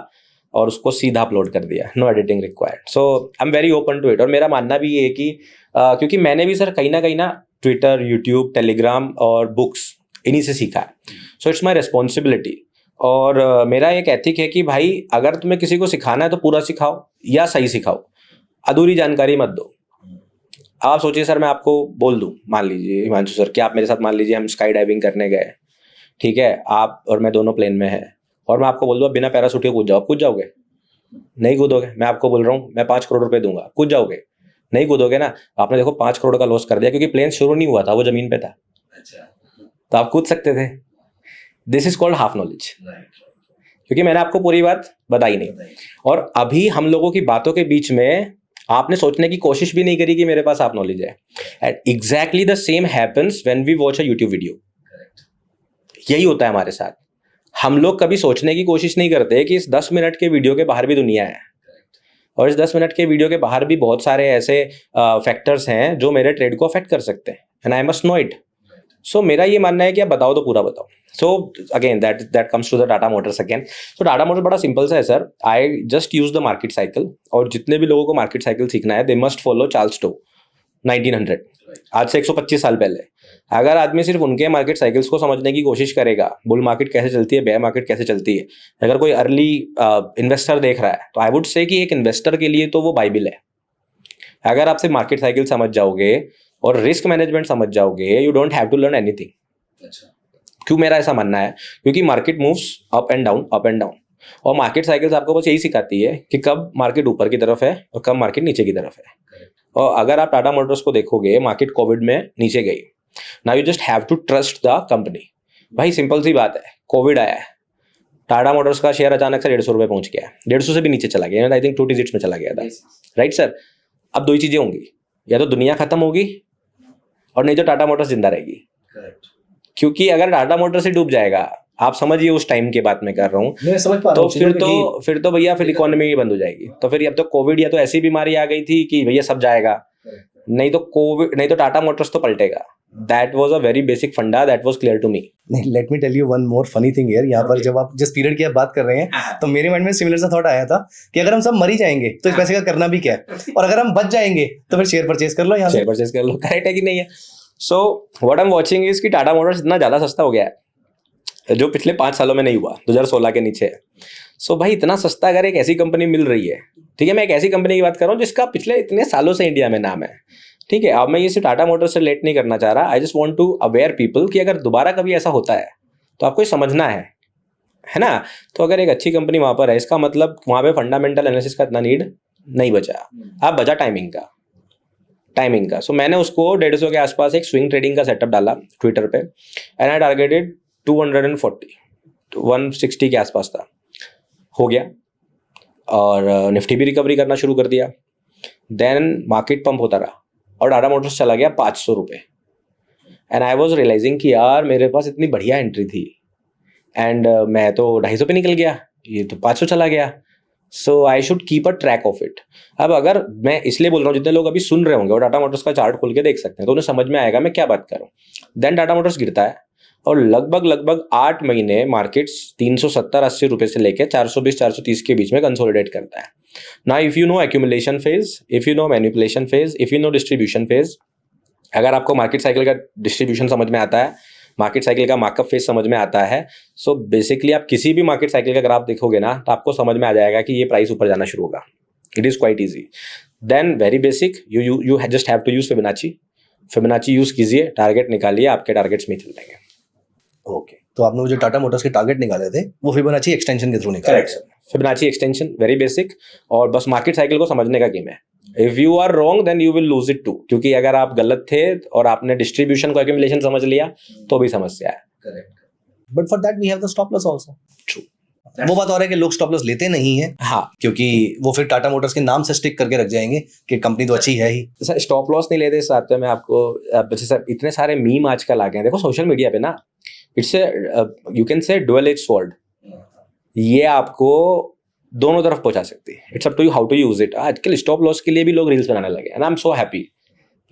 और उसको सीधा अपलोड कर दिया, no editing required. So I am very open to it. और मेरा मानना भी ये है कि क्योंकि मैंने भी सर कहीं ना ट्विटर, यूट्यूब, टेलीग्राम और बुक्स इन्हीं से सीखा है। So it's my responsibility. और मेरा एक एथिक है कि भाई अगर तुम्हें किसी को सिखाना है तो पूरा सिखाओ या सही सिखाओ, अधूरी जानकारी मत दो। आप सोचिए सर, मैं आपको बोल दूं, मान लीजिए हिमांशु सर कि आप मेरे साथ मान लीजिए हम स्काई डाइविंग करने गए, ठीक है, आप और मैं दोनों प्लेन में हैं और मैं आपको बोल दूँ बिना पैराशूट के कूद जाओ, आप कूद जाओगे? नहीं कूदोगे। मैं आपको बोल रहा हूँ मैं 5 करोड़ रुपए दूंगा, कूद जाओगे? नहीं कूदोगे ना। आपने देखो 5 करोड़ का लॉस कर दिया क्योंकि प्लेन शुरू नहीं हुआ था, वो जमीन पे था। अच्छा, तो आप कूद सकते थे। This is called half knowledge, क्योंकि मैंने आपको पूरी बात बताई नहीं। और अभी हम लोगों की बातों के बीच में आपने सोचने की कोशिश भी नहीं करी कि मेरे पास हाफ नॉलेज है। And exactly the same happens when we watch a YouTube video. यही होता है हमारे साथ। हम लोग कभी सोचने की कोशिश नहीं करते कि इस 10 मिनट के वीडियो के बाहर भी दुनिया है, और इस 10 मिनट के वीडियो के बाहर भी बहुत सारे ऐसे फैक्टर्स हैं जो मेरे ट्रेड को अफेक्ट कर सकते हैं, and I must know it. So मेरा ये मानना है कि आप बताओ तो पूरा बताओ। So again that comes to the Tata Motors again. So Tata Motors बड़ा सिंपल सा है sir. I just use the market cycle, और जितने भी लोगों को मार्केट साइकिल सीखना है they must follow Charles Stowe 1900, आज से 125 साल पहले। अगर आदमी सिर्फ उनके मार्केट साइकिल्स को समझने की कोशिश करेगा, बुल मार्केट कैसे चलती है, बेयर मार्केट कैसे चलती है, अगर कोई अर्ली इन्वेस्टर देख रहा है तो आई वुड से कि एक इन्वेस्टर के लिए तो वो बाइबिल है। अगर आप सिर्फ मार्केट साइकिल समझ जाओगे और रिस्क मैनेजमेंट समझ जाओगे, you don't have to learn anything. क्यों मेरा ऐसा मानना है? क्योंकि market moves up and down, up and down, और मार्केट साइकिल्स आपको बस यही सिखाती है कि कब मार्केट ऊपर की तरफ है और कब मार्केट नीचे की तरफ है। और अगर आप टाटा मोटर्स को देखोगे, मार्केट कोविड में नीचे गई, now you just have to trust the company. भाई सिंपल सी बात है, कोविड आया है, टाटा मोटर्स का शेयर अचानक से 150 रुपये पहुंच गया, 150 से भी नीचे चला गया, आई थिंक 2 डिजिट्स में चला गया था, राइट सर? अब दो ही चीजें होंगी, या तो दुनिया खत्म होगी और नहीं तो टाटा मोटर्स जिंदा रहेगी। क्योंकि अगर टाटा मोटर्स ही डूब जाएगा, आप समझिए उस टाइम की बात मैं कर रहा हूँ, मैं समझ पा रहा तो हूँ फिर तो भैया फिर इकोनॉमी ही बंद हो जाएगी। तो फिर अब तो कोविड या तो ऐसी बीमारी आ गई थी कि भैया सब जाएगा, नहीं तो कोविड, नहीं तो टाटा मोटर्स तो पलटेगा। That was a very basic funda, that was clear to me. नहीं, let me tell you one more funny thing here. यहाँ पर जब आप जिस पीरियड की आप बात कर रहे हैं, तो मेरे माइंड में सिमिलर सा थॉट आया था कि अगर हम सब मर ही जाएंगे तो इस पैसे का करना भी क्या है, और अगर हम बच जाएंगे तो फिर शेयर परचेज कर लो, यहाँ शेयर परचेज कर लो। करेक्ट है कि नहीं है? So what I am watching is कि टाटा मोटर्स इतना ज्यादा सस्ता हो गया है जो पिछले 5 सालों में नहीं हुआ, 2016 के नीचे है। सो भाई इतना सस्ता अगर एक ऐसी कंपनी मिल रही है, ठीक है, मैं एक ऐसी कंपनी की बात कर रहा हूँ जिसका पिछले इतने सालों से इंडिया में नाम है, ठीक है। अब मैं ये सिर्फ टाटा मोटर्स से रिलेट नहीं करना चाह रहा, I just want to aware people कि अगर दोबारा कभी ऐसा होता है तो आपको ये समझना है ना। तो अगर एक अच्छी कंपनी वहाँ पर है, इसका मतलब वहाँ पे फंडामेंटल एनालिसिस का इतना नीड नहीं बचा। अब बचा टाइमिंग का। सो मैंने उसको 150 के आसपास एक स्विंग ट्रेडिंग का सेटअप डाला ट्विटर पे, एंड आई टारगेटेड 240, 160 के आसपास था, हो गया, और निफ्टी भी रिकवरी करना शुरू कर दिया। देन मार्केट पंप होता रहा और टाटा मोटर्स चला गया 500 रुपये, एंड आई वॉज रियलाइजिंग कि यार मेरे पास इतनी बढ़िया एंट्री थी, एंड मैं तो 250 पे निकल गया, ये तो 500 चला गया। So I should keep a track of it. अब अगर मैं इसलिए बोल रहा हूँ, जितने लोग अभी सुन रहे होंगे और टाटा मोटर्स का चार्ट खोल के देख सकते हैं, तो उन्हें समझ में आएगा मैं क्या बात कर रहा हूँ। देन टाटा मोटर्स गिरता है और लगभग 8 महीने मार्केट्स 370-80 रुपये से लेकर 420-430 के बीच में कंसोलिडेट करता है। ना if you know accumulation phase, if you know manipulation phase, if you know distribution phase, अगर आपको मार्केट साइकिल का डिस्ट्रीब्यूशन समझ में आता है, मार्केट साइकिल का मार्कअप फेज समझ में आता है, सो बेसिकली आप किसी भी मार्केट साइकिल का ग्राफ देखोगे ना, तो आपको समझ में आ जाएगा कि ये प्राइस ऊपर जाना शुरू होगा। It is quite easy. Then very basic, you just have to use Fibonacci use कीजिए, टारगेट निकालिए, आपके टारगेट्स में चल जाएंगे। ओके, तो आपने वो जो टाटा मोटर्स के टारगेट निकाले थे वो फिबोनाची एक्सटेंशन के थ्रू निकाले? Correct sir, Fibonacci extension, very basic, और बस मार्केट साइकिल को समझने का गेम है। If you are wrong then you will lose it too, क्योंकि अगर आप गलत थे और आपने डिस्ट्रीब्यूशन को एक्यूमुलेशन समझ लिया तो भी समस्या है। Correct, but for that we have the stop loss also. True, वो बात और है कि लोग स्टॉप लॉस लेते नहीं है, हाँ, क्योंकि वो फिर टाटा मोटर्स के नाम से स्टिक करके रख जाएंगे कि कंपनी तो अच्छी है ही। सर स्टॉप लॉस नहीं लेते। इस बात पे मैं आपको, जैसे इतने सारे मीम आजकल आ गए हैं, देखो सोशल मीडिया पे ना, it's you can say dual edge sword, ये आपको दोनों तरफ पहुंचा सकती है। It's up to you how to use it. आजकल स्टॉप लॉस के लिए भी लोग रील्स बनाने लगे, and I am so happy,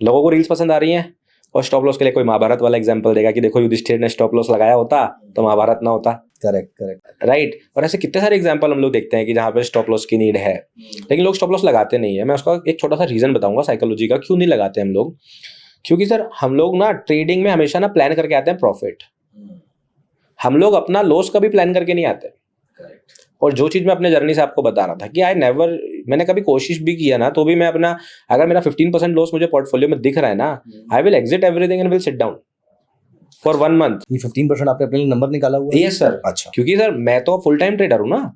लोगों को रील्स पसंद आ रही हैं। और स्टॉप लॉस के लिए कोई महाभारत वाला एग्जांपल देगा कि देखो युधिष्ठिर ने स्टॉप लॉस लगाया होता तो महाभारत ना होता। Correct, right. और ऐसे कितने सारे एग्जांपल हम लोग देखते हैं कि जहाँ पे स्टॉप लॉस की नीड है, लेकिन लोग स्टॉप लॉस लगाते नहीं है। मैं उसका एक छोटा सा रीजन बताऊंगा साइकोलॉजी का, क्यों नहीं लगाते हम लोग। क्योंकि सर हम लोग ना ट्रेडिंग में हमेशा ना प्लान करके आते हैं प्रॉफिट, हम लोग अपना लॉस कभी प्लान करके नहीं आते। और जो चीज़ मैं अपने जर्नी से आपको बता रहा था कि मैंने कभी कोशिश भी किया ना, तो भी मैं अपना, अगर मेरा 15% लॉस मुझे पोर्टफोलियो में दिख रहा है ना, I will exit everything and will sit down for 1 month. ये 15% आपने अपने लिए नंबर निकाला हुआ है? Yes sir. अच्छा, क्योंकि सर मैं तो फुल टाइम ट्रेडर हूँ ना,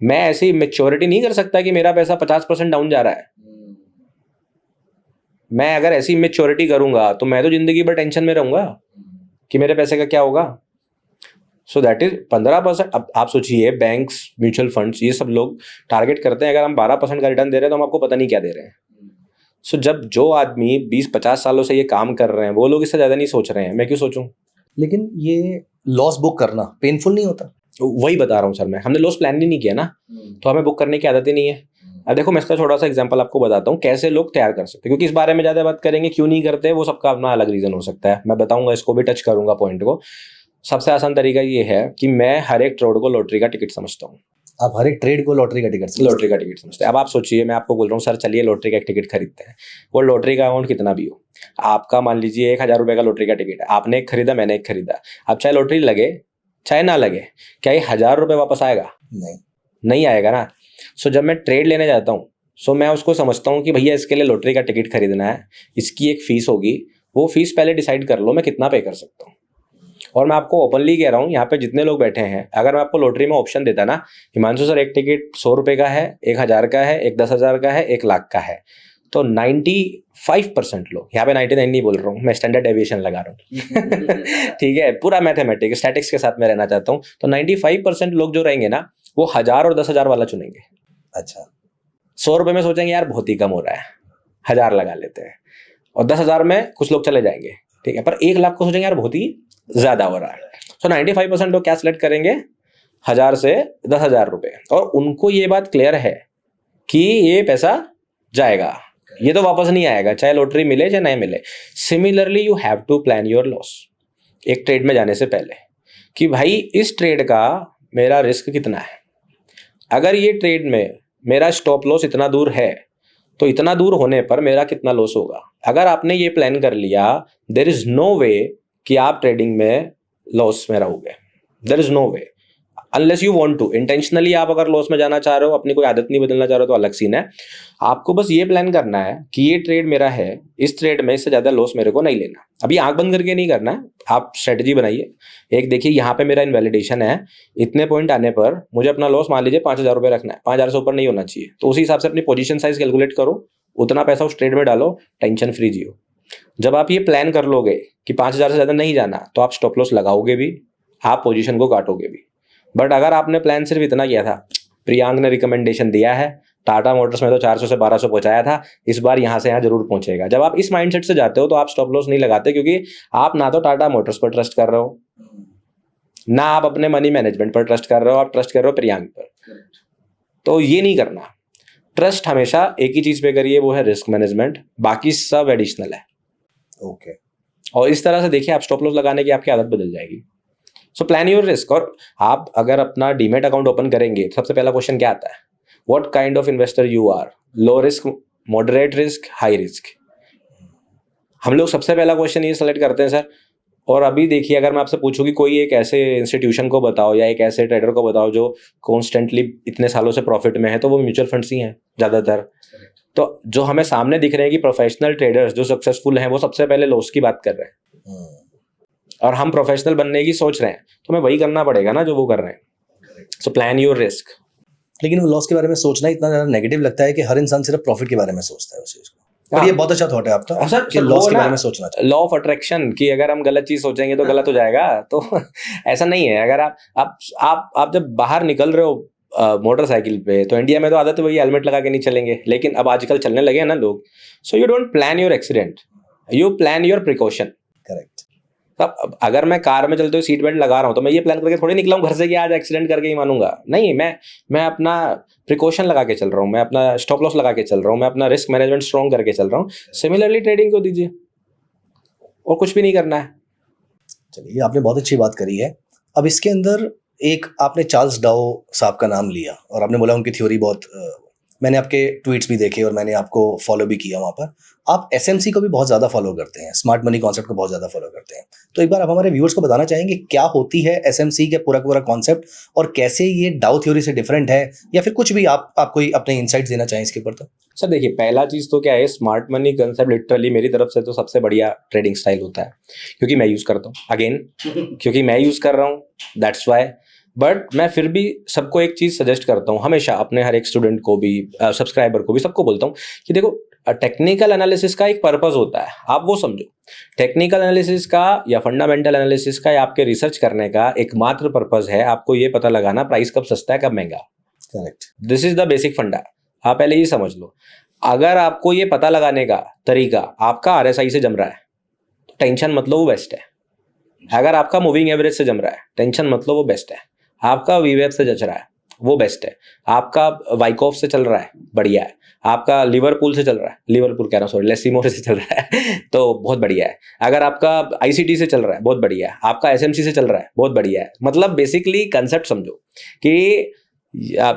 मैं ऐसी मेच्योरिटी नहीं कर सकता कि मेरा पैसा 50% डाउन जा रहा है। मैं अगर ऐसी मेच्योरिटी करूंगा तो मैं तो जिंदगी भर टेंशन में रहूंगा कि मेरे पैसे का क्या होगा। सो दैट इज 15%। अब आप सोचिए, बैंक्स, म्यूचुअल फंड्स, ये सब लोग टारगेट करते हैं अगर हम 12% का रिटर्न दे रहे हैं तो हम आपको पता नहीं क्या दे रहे हैं। सो जब जो आदमी 20-50 सालों से ये काम कर रहे हैं वो लोग इससे ज़्यादा नहीं सोच रहे हैं, मैं क्यों सोचूं? लेकिन ये लॉस बुक करना पेनफुल नहीं होता? वही बता रहा हूँ सर, मैं हमने लॉस प्लान ही नहीं किया ना, तो हमें बुक करने की आदत ही नहीं है। अब देखो, मैं इसका छोटा सा एग्जांपल आपको बताता हूँ कैसे लोग तैयार कर सकते हैं, क्योंकि इस बारे में ज़्यादा बात करेंगे क्यों नहीं करते, वो सबका अपना अलग रीज़न हो सकता है। मैं बताऊंगा, इसको भी टच करूंगा पॉइंट को। सबसे आसान तरीका ये है कि मैं हर एक ट्रेड को लॉटरी का टिकट समझता हूँ। आप हर एक ट्रेड को लॉटरी का टिकट लॉटरी का टिकट समझते हैं। अब आप सोचिए, मैं आपको बोल रहा हूँ सर चलिए लॉटरी का एक टिकट खरीदते हैं। वो लॉटरी का अमाउंट कितना भी हो, आपका मान लीजिए 1000 रुपये का लॉटरी का टिकट है, आपने एक खरीदा, मैंने एक खरीदा। अब चाहे लॉटरी लगे चाहे ना लगे, क्या ये 1000 रुपये वापस आएगा? नहीं आएगा ना। सो जब मैं ट्रेड लेने जाता हूँ, सो मैं उसको समझता हूँ कि भैया इसके लिए लॉटरी का टिकट खरीदना है, इसकी एक फीस होगी, वो फीस पहले डिसाइड कर लो मैं कितना पे कर सकता हूँ। और मैं आपको ओपनली कह रहा हूँ, यहाँ पे जितने लोग बैठे हैं, अगर मैं आपको लॉटरी में ऑप्शन देता ना, हिमांशु सर एक टिकट 100 रुपये का है, 1000 का है, एक 10,000 का है, 1 लाख का है, तो 95% लोग, यहाँ पे 99 नहीं बोल रहा हूँ, मैं स्टैंडर्ड डेविएशन लगा रहा हूँ ठीक है, पूरा मैथमेटिक्स स्टैटिक्स के साथ मैं रहना चाहता हूँ, तो 95% लोग जो रहेंगे ना, वो 1000 और 10,000 वाला चुनेंगे। अच्छा, 100 रुपये में सोचेंगे यार बहुत ही कम हो रहा है, 1000 लगा लेते हैं, और 10,000 में कुछ लोग चले जाएंगे, ठीक है, पर 1 लाख को सोचेंगे यार बहुत ही ज्यादा हो रहा है। सो 95% लोग क्या सिलेक्ट करेंगे? 1000 से 10,000 रुपये, और उनको ये बात क्लियर है कि ये पैसा जाएगा, ये तो वापस नहीं आएगा, चाहे लॉटरी मिले चाहे नहीं मिले। Similarly you have to plan your loss एक ट्रेड में जाने से पहले, कि भाई इस ट्रेड का मेरा रिस्क कितना है। अगर ये ट्रेड में मेरा स्टॉप लॉस इतना दूर है तो इतना दूर होने पर मेरा कितना लॉस होगा। अगर आपने ये प्लान कर लिया, देयर इज नो वे कि आप ट्रेडिंग में लॉस में रहोगे। There is no way, unless you want to. Intentionally आप अगर लॉस में जाना चाह रहे हो, अपनी कोई आदत नहीं बदलना चाह रहे हो, तो अलग सीन है। आपको बस ये प्लान करना है कि ये ट्रेड मेरा है, इस ट्रेड में इससे ज़्यादा लॉस मेरे को नहीं लेना। अभी आंख बंद करके नहीं करना है, आप स्ट्रेटजी बनाइए। एक देखिए, यहाँ पे मेरा इनवैलिडेशन है, इतने पॉइंट आने पर मुझे अपना लॉस मान लीजिए 5,000 रुपये रखना है, 5,000 से ऊपर नहीं होना चाहिए, तो उसी हिसाब से अपनी पोजीशन साइज कैलकुलेट करो, उतना पैसा उस ट्रेड में डालो, टेंशन फ्री जियो। जब आप ये प्लान कर लोगे कि 5,000 से ज़्यादा नहीं जाना, तो आप स्टॉप लॉस लगाओगे भी, आप पोजीशन को काटोगे भी। बट अगर आपने प्लान सिर्फ इतना किया था, प्रियांक ने रिकमेंडेशन दिया है, टाटा मोटर्स में तो 400 से 1200 पहुंचाया था, इस बार यहाँ से यहाँ जरूर पहुंचेगा। जब आप इस माइंडसेट से जाते हो तो आप स्टॉप लॉस नहीं लगाते, क्योंकि आप ना तो टाटा मोटर्स पर ट्रस्ट कर रहे हो, ना आप अपने मनी मैनेजमेंट पर ट्रस्ट कर रहे हो, आप ट्रस्ट कर रहे हो प्रियांक पर। तो ये नहीं करना। ट्रस्ट हमेशा एक ही चीज पे करिए, वो है रिस्क मैनेजमेंट, बाकी सब एडिशनल है। ओके। और इस तरह से देखिए, आप स्टॉप लॉस लगाने की आपकी आदत बदल जाएगी। So plan your risk. और आप अगर अपना डीमेट अकाउंट ओपन करेंगे तो सबसे पहला क्वेश्चन क्या आता है? What kind of investor you are? Low risk, moderate risk, high risk? हम लोग सबसे पहला क्वेश्चन ये सेलेक्ट करते हैं सर। और अभी देखिए, अगर मैं आपसे पूछूं कि कोई एक ऐसे इंस्टीट्यूशन को बताओ या एक ऐसे ट्रेडर को बताओ जो कॉन्स्टेंटली इतने सालों से प्रॉफिट में है, तो वो म्यूचुअल फंड्स ही हैं ज़्यादातर। तो जो हमें सामने दिख रहे हैं कि प्रोफेशनल ट्रेडर्स जो सक्सेसफुल हैं, वो सबसे पहले लॉस की बात कर रहे हैं, और हम प्रोफेशनल बनने की सोच रहे हैं, तो हमें वही करना पड़ेगा ना जो वो कर रहे हैं। So plan your risk. लेकिन वो लॉस के बारे में सोचना इतना ज़्यादा नेगेटिव लगता है कि हर इंसान सिर्फ प्रॉफिट के बारे में सोचता है उस चीज़ को। पर ये बहुत अच्छा थॉट है आपका, सर, कि लॉस के बारे में सोचना चाहिए। लॉ ऑफ अट्रैक्शन, कि अगर हम गलत चीज सोचेंगे तो गलत हो जाएगा, तो ऐसा नहीं है। अगर आप जब बाहर निकल रहे हो मोटरसाइकिल पे, तो इंडिया में तो आदत है वही हेलमेट लगा के नहीं चलेंगे, लेकिन अब आजकल चलने लगे हैं ना लोग। So you don't plan your accident, you plan your precaution. Correct. अब अगर मैं कार में चलते हुए सीट बेल्ट लगा रहा हूँ, तो मैं ये प्लान करके थोड़ी निकला हूँ घर से कि आज एक्सीडेंट करके ही मानूंगा। नहीं, मैं अपना प्रिकॉशन लगा के चल रहा हूँ, मैं अपना स्टॉप लॉस लगा के चल रहा हूँ, मैं अपना रिस्क मैनेजमेंट स्ट्रॉन्ग करके चल रहा हूँ। सिमिलरली ट्रेडिंग को दीजिए, और कुछ भी नहीं करना है। चलिए, आपने बहुत अच्छी बात करी है। अब इसके अंदर एक आपने चार्ल्स डाओ साहब का नाम लिया और आपने बोला उनकी थ्योरी बहुत मैंने आपके ट्वीट्स भी देखे और मैंने आपको फॉलो भी किया वहाँ पर। आप एसएमसी को भी बहुत ज़्यादा फॉलो करते हैं, स्मार्ट मनी कॉन्सेप्ट को बहुत ज़्यादा फॉलो करते हैं। तो एक बार आप हमारे व्यूअर्स को बताना चाहेंगे क्या होती है एसएमसी का पूरा कॉन्सेप्ट और कैसे ये डाउ थ्योरी से डिफरेंट है, या फिर कुछ भी आप कोई अपने इंसाइट्स देना चाहें इसके ऊपर? तो सर देखिए, पहला चीज़ तो क्या है, स्मार्ट मनी कंसेप्ट लिटरली मेरी तरफ से तो सबसे बढ़िया ट्रेडिंग स्टाइल होता है, क्योंकि मैं यूज़ करता हूँ, अगेन क्योंकि मैं यूज़ कर रहा हूँ, दैट्स वाई। बट मैं फिर भी सबको एक चीज़ सजेस्ट करता हूँ हमेशा, अपने हर एक स्टूडेंट को भी, सब्सक्राइबर को भी, सबको बोलता हूँ कि देखो, टेक्निकल एनालिसिस का एक पर्पस होता है, आप वो समझो। टेक्निकल एनालिसिस का या फंडामेंटल एनालिसिस का या आपके रिसर्च करने का एकमात्र पर्पस है आपको ये पता लगाना प्राइस कब सस्ता है कब महंगा। Correct, this is the basic फंडा, आप पहले ये समझ लो। अगर आपको ये पता लगाने का तरीका आपका आरएसआई से जम रहा है तो टेंशन मत लो, वो बेस्ट है। अगर आपका मूविंग एवरेज से जम रहा है, टेंशन मत लो, वो बेस्ट है। आपका वीवेब से जच रहा है, वो बेस्ट है। आपका वाइकॉफ से चल रहा है, बढ़िया है। आपका लिवरपूल से चल रहा है, लिवरपूल कह रहा हूँ सॉरी, लेसिमोर से चल रहा है तो बहुत बढ़िया है। अगर आपका आईसीटी से चल रहा है, बहुत बढ़िया है। आपका एसएमसी से चल रहा है, बहुत बढ़िया है। मतलब बेसिकली कंसेप्ट समझो कि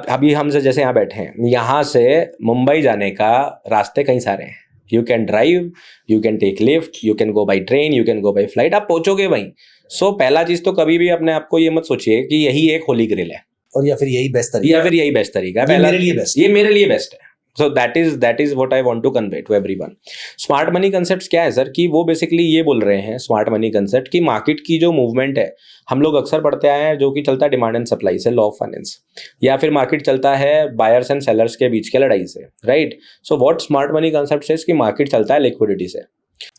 अभी हम जैसे यहाँ बैठे हैं, यहाँ से मुंबई जाने का रास्ते कई सारे हैं। You can drive, you can take lift, you can go by train, you can go by flight, आप पहुंचोगे वहीं। सो पहला चीज तो कभी भी अपने आप को ये मत सोचिए कि यही एक होली ग्रिल है और या फिर यही बेस्ट तरीका या फिर यही बेस्ट तरीका है। ये पहला मेरे लिए बेस्ट, ये मेरे लिए बेस्ट है। So that is what I want to convey to everyone. Smart money concept क्या है सर, कि वो बेसिकली ये बोल रहे हैं स्मार्ट मनी कंसेप्ट की मार्केट की जो मूवमेंट है, हम लोग अक्सर पढ़ते आए हैं, जो कि चलता है डिमांड एंड सप्लाई से, लॉ ऑफ फाइनेंस, या फिर मार्केट चलता है बायर्स एंड सेलर्स के बीच के लड़ाई से, right. So what smart money concept से, कि मार्केट चलता है लिक्विडिटी से।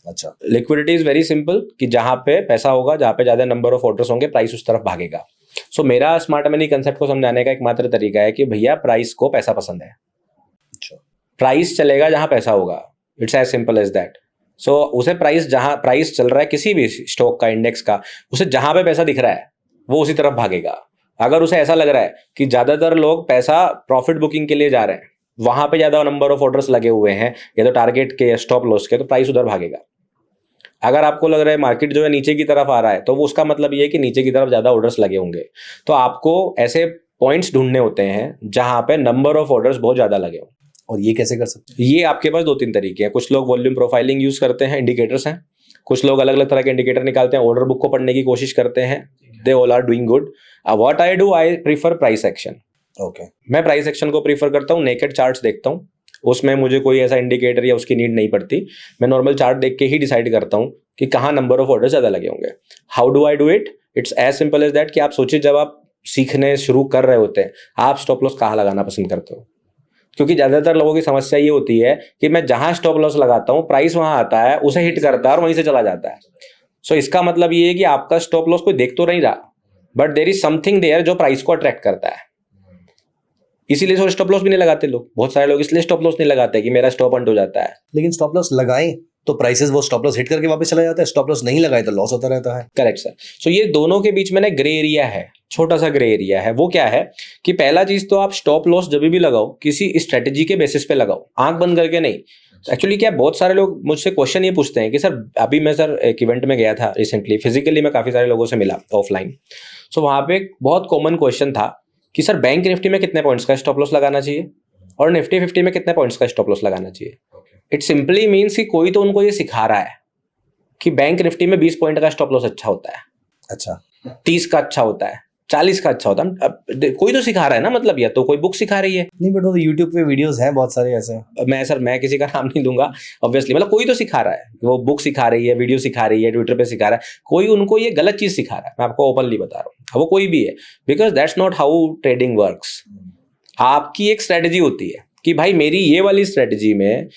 अच्छा, लिक्विडिटी इज वेरी सिंपल, कि जहां पे पैसा होगा, जहां पे ज्यादा नंबर ऑफ ऑर्डर्स होंगे, प्राइस उस तरफ भागेगा। सो मेरा स्मार्ट मनी कंसेप्ट को समझाने का एकमात्र तरीका है कि भैया प्राइस को पैसा पसंद है, प्राइस चलेगा जहां पैसा होगा, it's as simple as that. So उसे प्राइस, जहां प्राइस चल रहा है किसी भी स्टॉक का, इंडेक्स का, उसे जहां पे पैसा दिख रहा है वो उसी तरफ भागेगा। अगर उसे ऐसा लग रहा है कि ज्यादातर लोग पैसा प्रॉफिट बुकिंग के लिए जा रहे हैं, वहां पे ज्यादा नंबर ऑफ ऑर्डर्स लगे हुए हैं, या तो टारगेट के या स्टॉप लॉस के, तो प्राइस उधर भागेगा। अगर आपको लग रहा है मार्केट जो है नीचे की तरफ आ रहा है, तो वो उसका मतलब ये है कि नीचे की तरफ ज्यादा ऑर्डर्स लगे होंगे। तो आपको ऐसे पॉइंट्स ढूंढने होते हैं जहां पे नंबर ऑफ ऑर्डर्स बहुत ज्यादा लगे हो। और ये कैसे कर सकते हैं? ये आपके पास 2-3 तरीके हैं। कुछ लोग वॉल्यूम प्रोफाइलिंग यूज करते हैं, इंडिकेटर्स हैं। कुछ लोग अलग अलग तरह के इंडिकेटर निकालते हैं, ऑर्डर बुक को पढ़ने की कोशिश करते हैं। They all are doing good. What I do, I prefer price action. Okay, मैं प्राइस एक्शन को प्रीफर करता हूँ। नेकेड चार्ट्स देखता हूँ, उसमें मुझे कोई ऐसा इंडिकेटर या उसकी नीड नहीं पड़ती। मैं नॉर्मल चार्ट देख के ही डिसाइड करता हूँ कि कहाँ नंबर ऑफ ऑर्डर ज्यादा लगे होंगे। How do I do it? It's as simple as that कि आप सोचिए, जब आप सीखने शुरू कर रहे होते हैं, आप स्टॉप लॉस कहाँ लगाना पसंद करते हो? क्योंकि ज्यादातर लोगों की समस्या ये होती है कि मैं जहां स्टॉप लॉस लगाता हूं, प्राइस वहां आता है, उसे हिट करता है और वहीं से चला जाता है। सो इसका मतलब ये है कि आपका स्टॉप लॉस कोई देख तो नहीं रहा, but there is something there जो प्राइस को अट्रैक्ट करता है। इसीलिए स्टॉप लॉस भी नहीं लगाते लोग, बहुत सारे लोग इसलिए स्टॉप लॉस नहीं लगाते कि मेरा स्टॉप अंट हो जाता है। लेकिन स्टॉप लॉस लगाएं तो प्राइसेस वो स्टॉप लॉस हिट करके वापस चला जाता है, स्टॉप लॉस नहीं लगाए तो लॉस होता रहता है। Correct sir. सो ये दोनों के बीच में ना ग्रे एरिया है, छोटा सा ग्रे एरिया है। वो क्या है कि पहला चीज तो आप स्टॉप लॉस जब भी लगाओ, किसी स्ट्रेटेजी के बेसिस पे लगाओ, आंख बंद करके नहीं। एक्चुअली क्या, बहुत सारे लोग मुझसे क्वेश्चन ये पूछते हैं कि सर, अभी मैं सर एक इवेंट में गया था रिसेंटली, फिजिकली मैं काफी सारे लोगों से मिला ऑफलाइन। सो वहां पे एक बहुत कॉमन क्वेश्चन था कि सर, बैंक निफ्टी में कितने पॉइंट्स का स्टॉप लॉस लगाना चाहिए और निफ्टी 50 में कितने पॉइंट्स का स्टॉप लॉस लगाना चाहिए। इट सिंपली मीन्स कि कोई तो उनको ये सिखा रहा है कि बैंक निफ्टी में 20 पॉइंट का स्टॉप लॉस अच्छा होता है, अच्छा 30 का अच्छा होता है, 40 का अच्छा होता है। अब कोई तो सिखा रहा है ना, मतलब या तो कोई बुक सिखा रही है। नहीं, बट वो यूट्यूब पे वीडियोस हैं बहुत सारे ऐसे। मैं किसी का नाम नहीं दूंगा ऑब्वियसली, मतलब कोई तो सिखा रहा है, वो बुक सिखा रही है, वीडियो सिखा रही है, ट्विटर पे सिखा रहा है, कोई उनको ये गलत चीज सिखा रहा है। मैं आपको ओपनली बता रहा हूँ, वो कोई भी है, because that's not how trading works. आपकी एक स्ट्रेटेजी होती है कि भाई मेरी ये वाली स्ट्रेटेजी में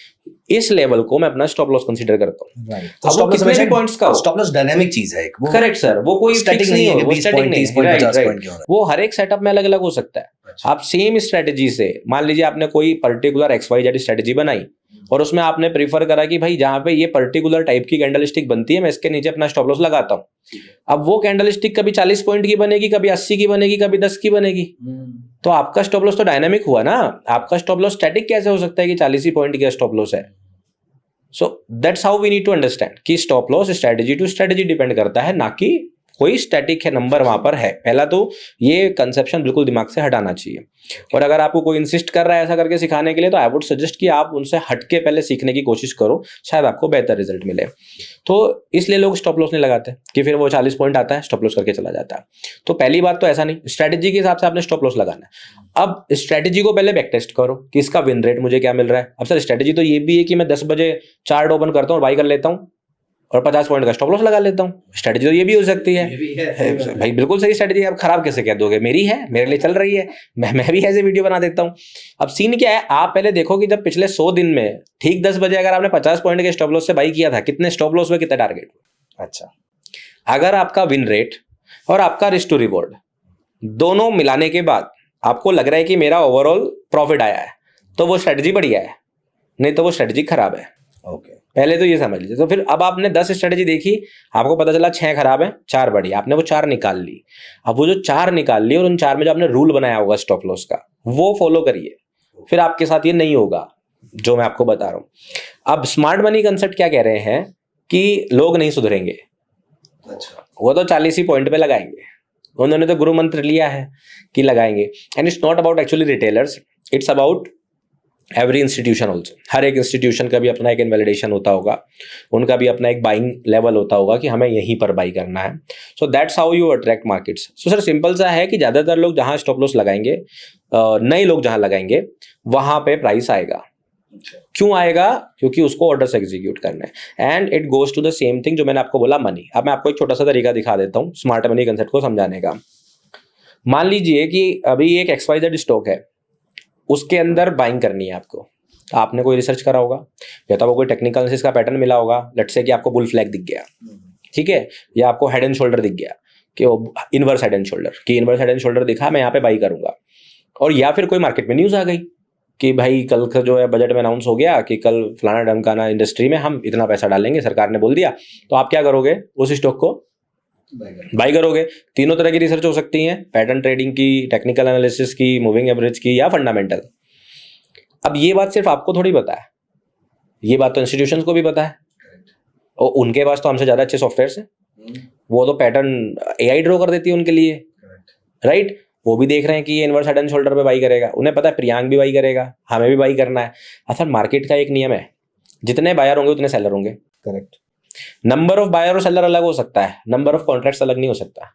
इस लेवल को मैं अपना स्टॉप लॉस कंसीडर करता हूँ। राइट, तो स्टॉप लॉस कितने पॉइंट्स का हो, स्टॉप लॉस डायनामिक चीज है एक, वो करेक्ट सर, वो कोई फिक्स नहीं है, वो स्टैटिक नहीं है, राइट। वो हर एक सेटअप में अलग अलग हो सकता है। आप सेम स्ट्रेटेजी से, मान लीजिए आपने कोई पर्टिकुलर XYZ स्ट्रेटेजी बनाई और उसमें आपने प्रीफर करा कि भाई जहां पे ये पर्टिकुलर टाइप की कैंडलस्टिक बनती है, मैं इसके नीचे अपना स्टॉप लॉस लगाता हूं। अब वो कैंडलस्टिक कभी 40 पॉइंट की बनेगी, कभी 80 की बनेगी, कभी 10 की बनेगी, तो आपका स्टॉप लॉस तो डायनामिक हुआ ना। आपका स्टॉप लॉस स्टैटिक कैसे हो सकता है कि 40 ही पॉइंट का स्टॉप लॉस है। So that's how we need to understand कि stop loss strategy to strategy depend करता है, ना कि कोई स्टैटिक है नंबर वहां पर है। पहला तो ये कंसेप्शन बिल्कुल दिमाग से हटाना चाहिए। और अगर आपको कोई इंसिस्ट कर रहा है ऐसा करके सिखाने के लिए, तो आई वुड सजेस्ट कि आप उनसे हटके पहले सीखने की कोशिश करो, शायद आपको बेहतर रिजल्ट मिले। तो इसलिए लोग स्टॉप लॉस नहीं लगाते कि फिर वो 40 पॉइंट आता है स्टॉप लॉस करके चला जाता है। तो पहली बात तो ऐसा नहीं, स्ट्रैटेजी के हिसाब से आपने स्टॉप लॉस लगाना है। अब स्ट्रैटेजी को पहले बैक टेस्ट करो कि इसका विन रेट मुझे क्या मिल रहा है। अब सर स्ट्रैटेजी तो ये भी है कि मैं 10 बजे चार्ट ओपन करता हूँ और बाई कर लेता हूँ और 50 पॉइंट का स्टॉप लॉस लगा लेता हूँ। स्ट्रैटेजी तो ये भी हो सकती है भाई, बिल्कुल सही स्ट्रैटेजी। आप खराब कैसे कह दोगे, मेरी है, मेरे लिए चल रही है, मैं भी ऐसे वीडियो बना देता हूँ। अब सीन क्या है, आप पहले देखो कि जब पिछले 100 दिन में ठीक 10 बजे अगर आपने 50 पॉइंट के स्टॉप लॉस से बाई किया था, कितने स्टॉप लॉस हुए, कितने टारगेट हुए। अच्छा, अगर आपका विन रेट और आपका रिस्क टू रिवॉर्ड दोनों मिलाने के बाद आपको लग रहा है कि मेरा ओवरऑल प्रॉफिट आया है, तो वो स्ट्रेटजी बढ़िया है, नहीं तो वो स्ट्रेटजी खराब है। ओके, पहले तो ये समझ लीजिए। तो फिर अब आपने 10 स्ट्रेटजी देखी, आपको पता चला 6 खराब है, 4 बढ़िया, आपने वो 4 निकाल ली। अब वो जो 4 निकाल ली और उन 4 में जो आपने रूल बनाया होगा स्टॉप लॉस का, वो फॉलो करिए, फिर आपके साथ ये नहीं होगा जो मैं आपको बता रहा हूं। अब स्मार्ट मनी कंसेप्ट क्या कह रहे हैं कि लोग नहीं सुधरेंगे। अच्छा, वो तो 40 ही पॉइंट पे लगाएंगे, उन्होंने तो गुरु मंत्र लिया है कि लगाएंगे। And it's not about actually retailers, it's about every institution also. हर एक इंस्टीट्यूशन का भी अपना एक इनवैलिडेशन होता होगा, उनका भी अपना एक बाइंग लेवल होता होगा कि हमें यहीं पर बाई करना है। So that's how you attract markets. So sir simple सा है कि ज़्यादातर लोग जहाँ स्टॉप लॉस लगाएंगे, नए लोग जहाँ लगाएंगे वहाँ पे प्राइस आएगा। क्यों आएगा? क्योंकि उसको ऑर्डर से एग्जीक्यूट करना है। And it goes to the same thing जो मैंने आपको बोला, मनी। अब मैं आपको एक छोटा सा तरीका दिखा देता हूँ स्मार्ट मनी कंसेप्ट को समझाने का। मान लीजिए कि अभी एक XYZ स्टॉक है, उसके अंदर बाइंग करनी है आपको। आपने कोई रिसर्च करा होगा या तो वो कोई टेक्निकल एनालिसिस का पैटर्न मिला होगा, लेट्स से कि आपको बुल फ्लैग दिख गया, ठीक है, या आपको हेड एंड शोल्डर दिख गया कि वो इनवर्स हेड एंड शोल्डर, कि इनवर्स हेड एंड शोल्डर दिखा, मैं यहाँ पे बाई करूंगा। और या फिर कोई मार्केट में न्यूज़ आ गई कि भाई कल का जो है बजट में अनाउंस हो गया कि कल फलाना ढमकाना इंडस्ट्री में हम इतना पैसा डालेंगे, सरकार ने बोल दिया, तो आप क्या करोगे, उस स्टॉक को बाई करोगे। तीनों तरह की रिसर्च हो सकती है, पैटर्न ट्रेडिंग की, टेक्निकल एनालिसिस की, मूविंग एवरेज की, या फंडामेंटल। अब ये बात सिर्फ आपको थोड़ी पता है, ये बात तो इंस्टीट्यूशंस को भी पता है, और उनके पास तो हमसे ज़्यादा अच्छे सॉफ्टवेयर हैं। वो तो पैटर्न AI ड्रॉ कर देती है उनके लिए, राइट। वो भी देख रहे हैं कि ये इनवर्स हेड एंड शोल्डर पे बाई करेगा, उन्हें पता है प्रियांक भी बाई करेगा, हमें भी बाई करना है। असल मार्केट का एक नियम है, जितने बायर होंगे उतने सेलर होंगे। करेक्ट। नंबर ऑफ बायर और सेलर अलग हो सकता है, नंबर ऑफ कॉन्ट्रैक्ट्स अलग नहीं हो सकता।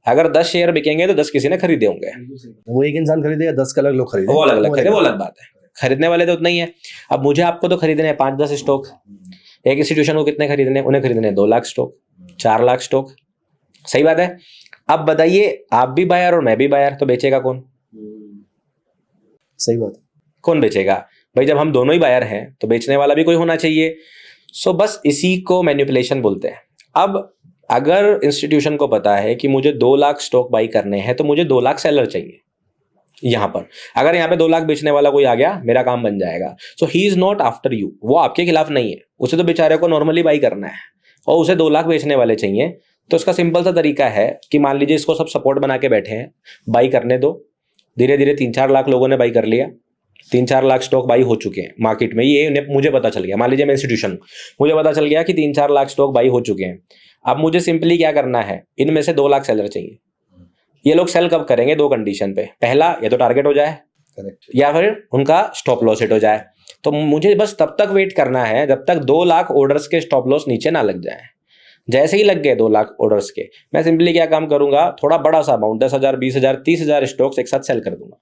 अगर 10 शेयर बिकेंगे तो 10 किसी ने खरीदे होंगे, वो एक इंसान खरीदेगा, 10 अलग लोग खरीदे, वो अलग अलग खरीदे, वो अलग बात है। खरीदने वाले तो उतना ही है। अब मुझे आपको तो खरीदने हैं 5-10 स्टॉक, एक इंस्टीट्यूशन को कितने खरीदने, उन्हें खरीदने 2 लाख स्टॉक, 4 लाख स्टॉक, सही बात है। अब बताइए, आप भी बायर और मैं भी बायर, तो बेचेगा कौन? सही बात है, कौन बेचेगा भाई? जब हम दोनों ही बायर हैं तो बेचने वाला भी कोई होना चाहिए। सो बस इसी को मैनिपुलेशन बोलते हैं। अब अगर इंस्टीट्यूशन को पता है कि मुझे 2 लाख स्टॉक बाई करने हैं, तो मुझे 2 लाख सेलर चाहिए यहाँ पर। अगर यहाँ पे 2 लाख बेचने वाला कोई आ गया, मेरा काम बन जाएगा। So he is not after you, वो आपके खिलाफ नहीं है, उसे तो बेचारे को नॉर्मली बाई करना है और उसे 2 लाख बेचने वाले चाहिए। तो इसका सिंपल सा तरीका है कि मान लीजिए इसको सब सपोर्ट बना के बैठे हैं, बाई करने दो। धीरे धीरे 3-4 लाख लोगों ने बाई कर लिया, 3-4 लाख स्टॉक बाई हो चुके हैं मार्केट में, ये मुझे पता चल गया। मान लीजिए मैं इंस्टीट्यूशन हूँ, मुझे पता चल गया कि 3-4 लाख स्टॉक बाई हो चुके हैं। अब मुझे सिंपली क्या करना है, इनमें से 2 लाख सेलर चाहिए। ये लोग सेल कब करेंगे? 2 कंडीशन पे, पहला या तो टारगेट हो जाए, करेक्ट, या फिर उनका स्टॉप लॉस हिट हो जाए। तो मुझे बस तब तक वेट करना है जब तक 2 लाख ऑर्डर्स के स्टॉप लॉस नीचे ना लग जाए। जैसे ही लग गए 2 लाख ऑर्डर्स के, मैं सिंपली क्या काम करूंगा, थोड़ा बड़ा सा अमाउंट 10,000, 20,000, 30,000 स्टॉक्स एक साथ सेल कर दूंगा।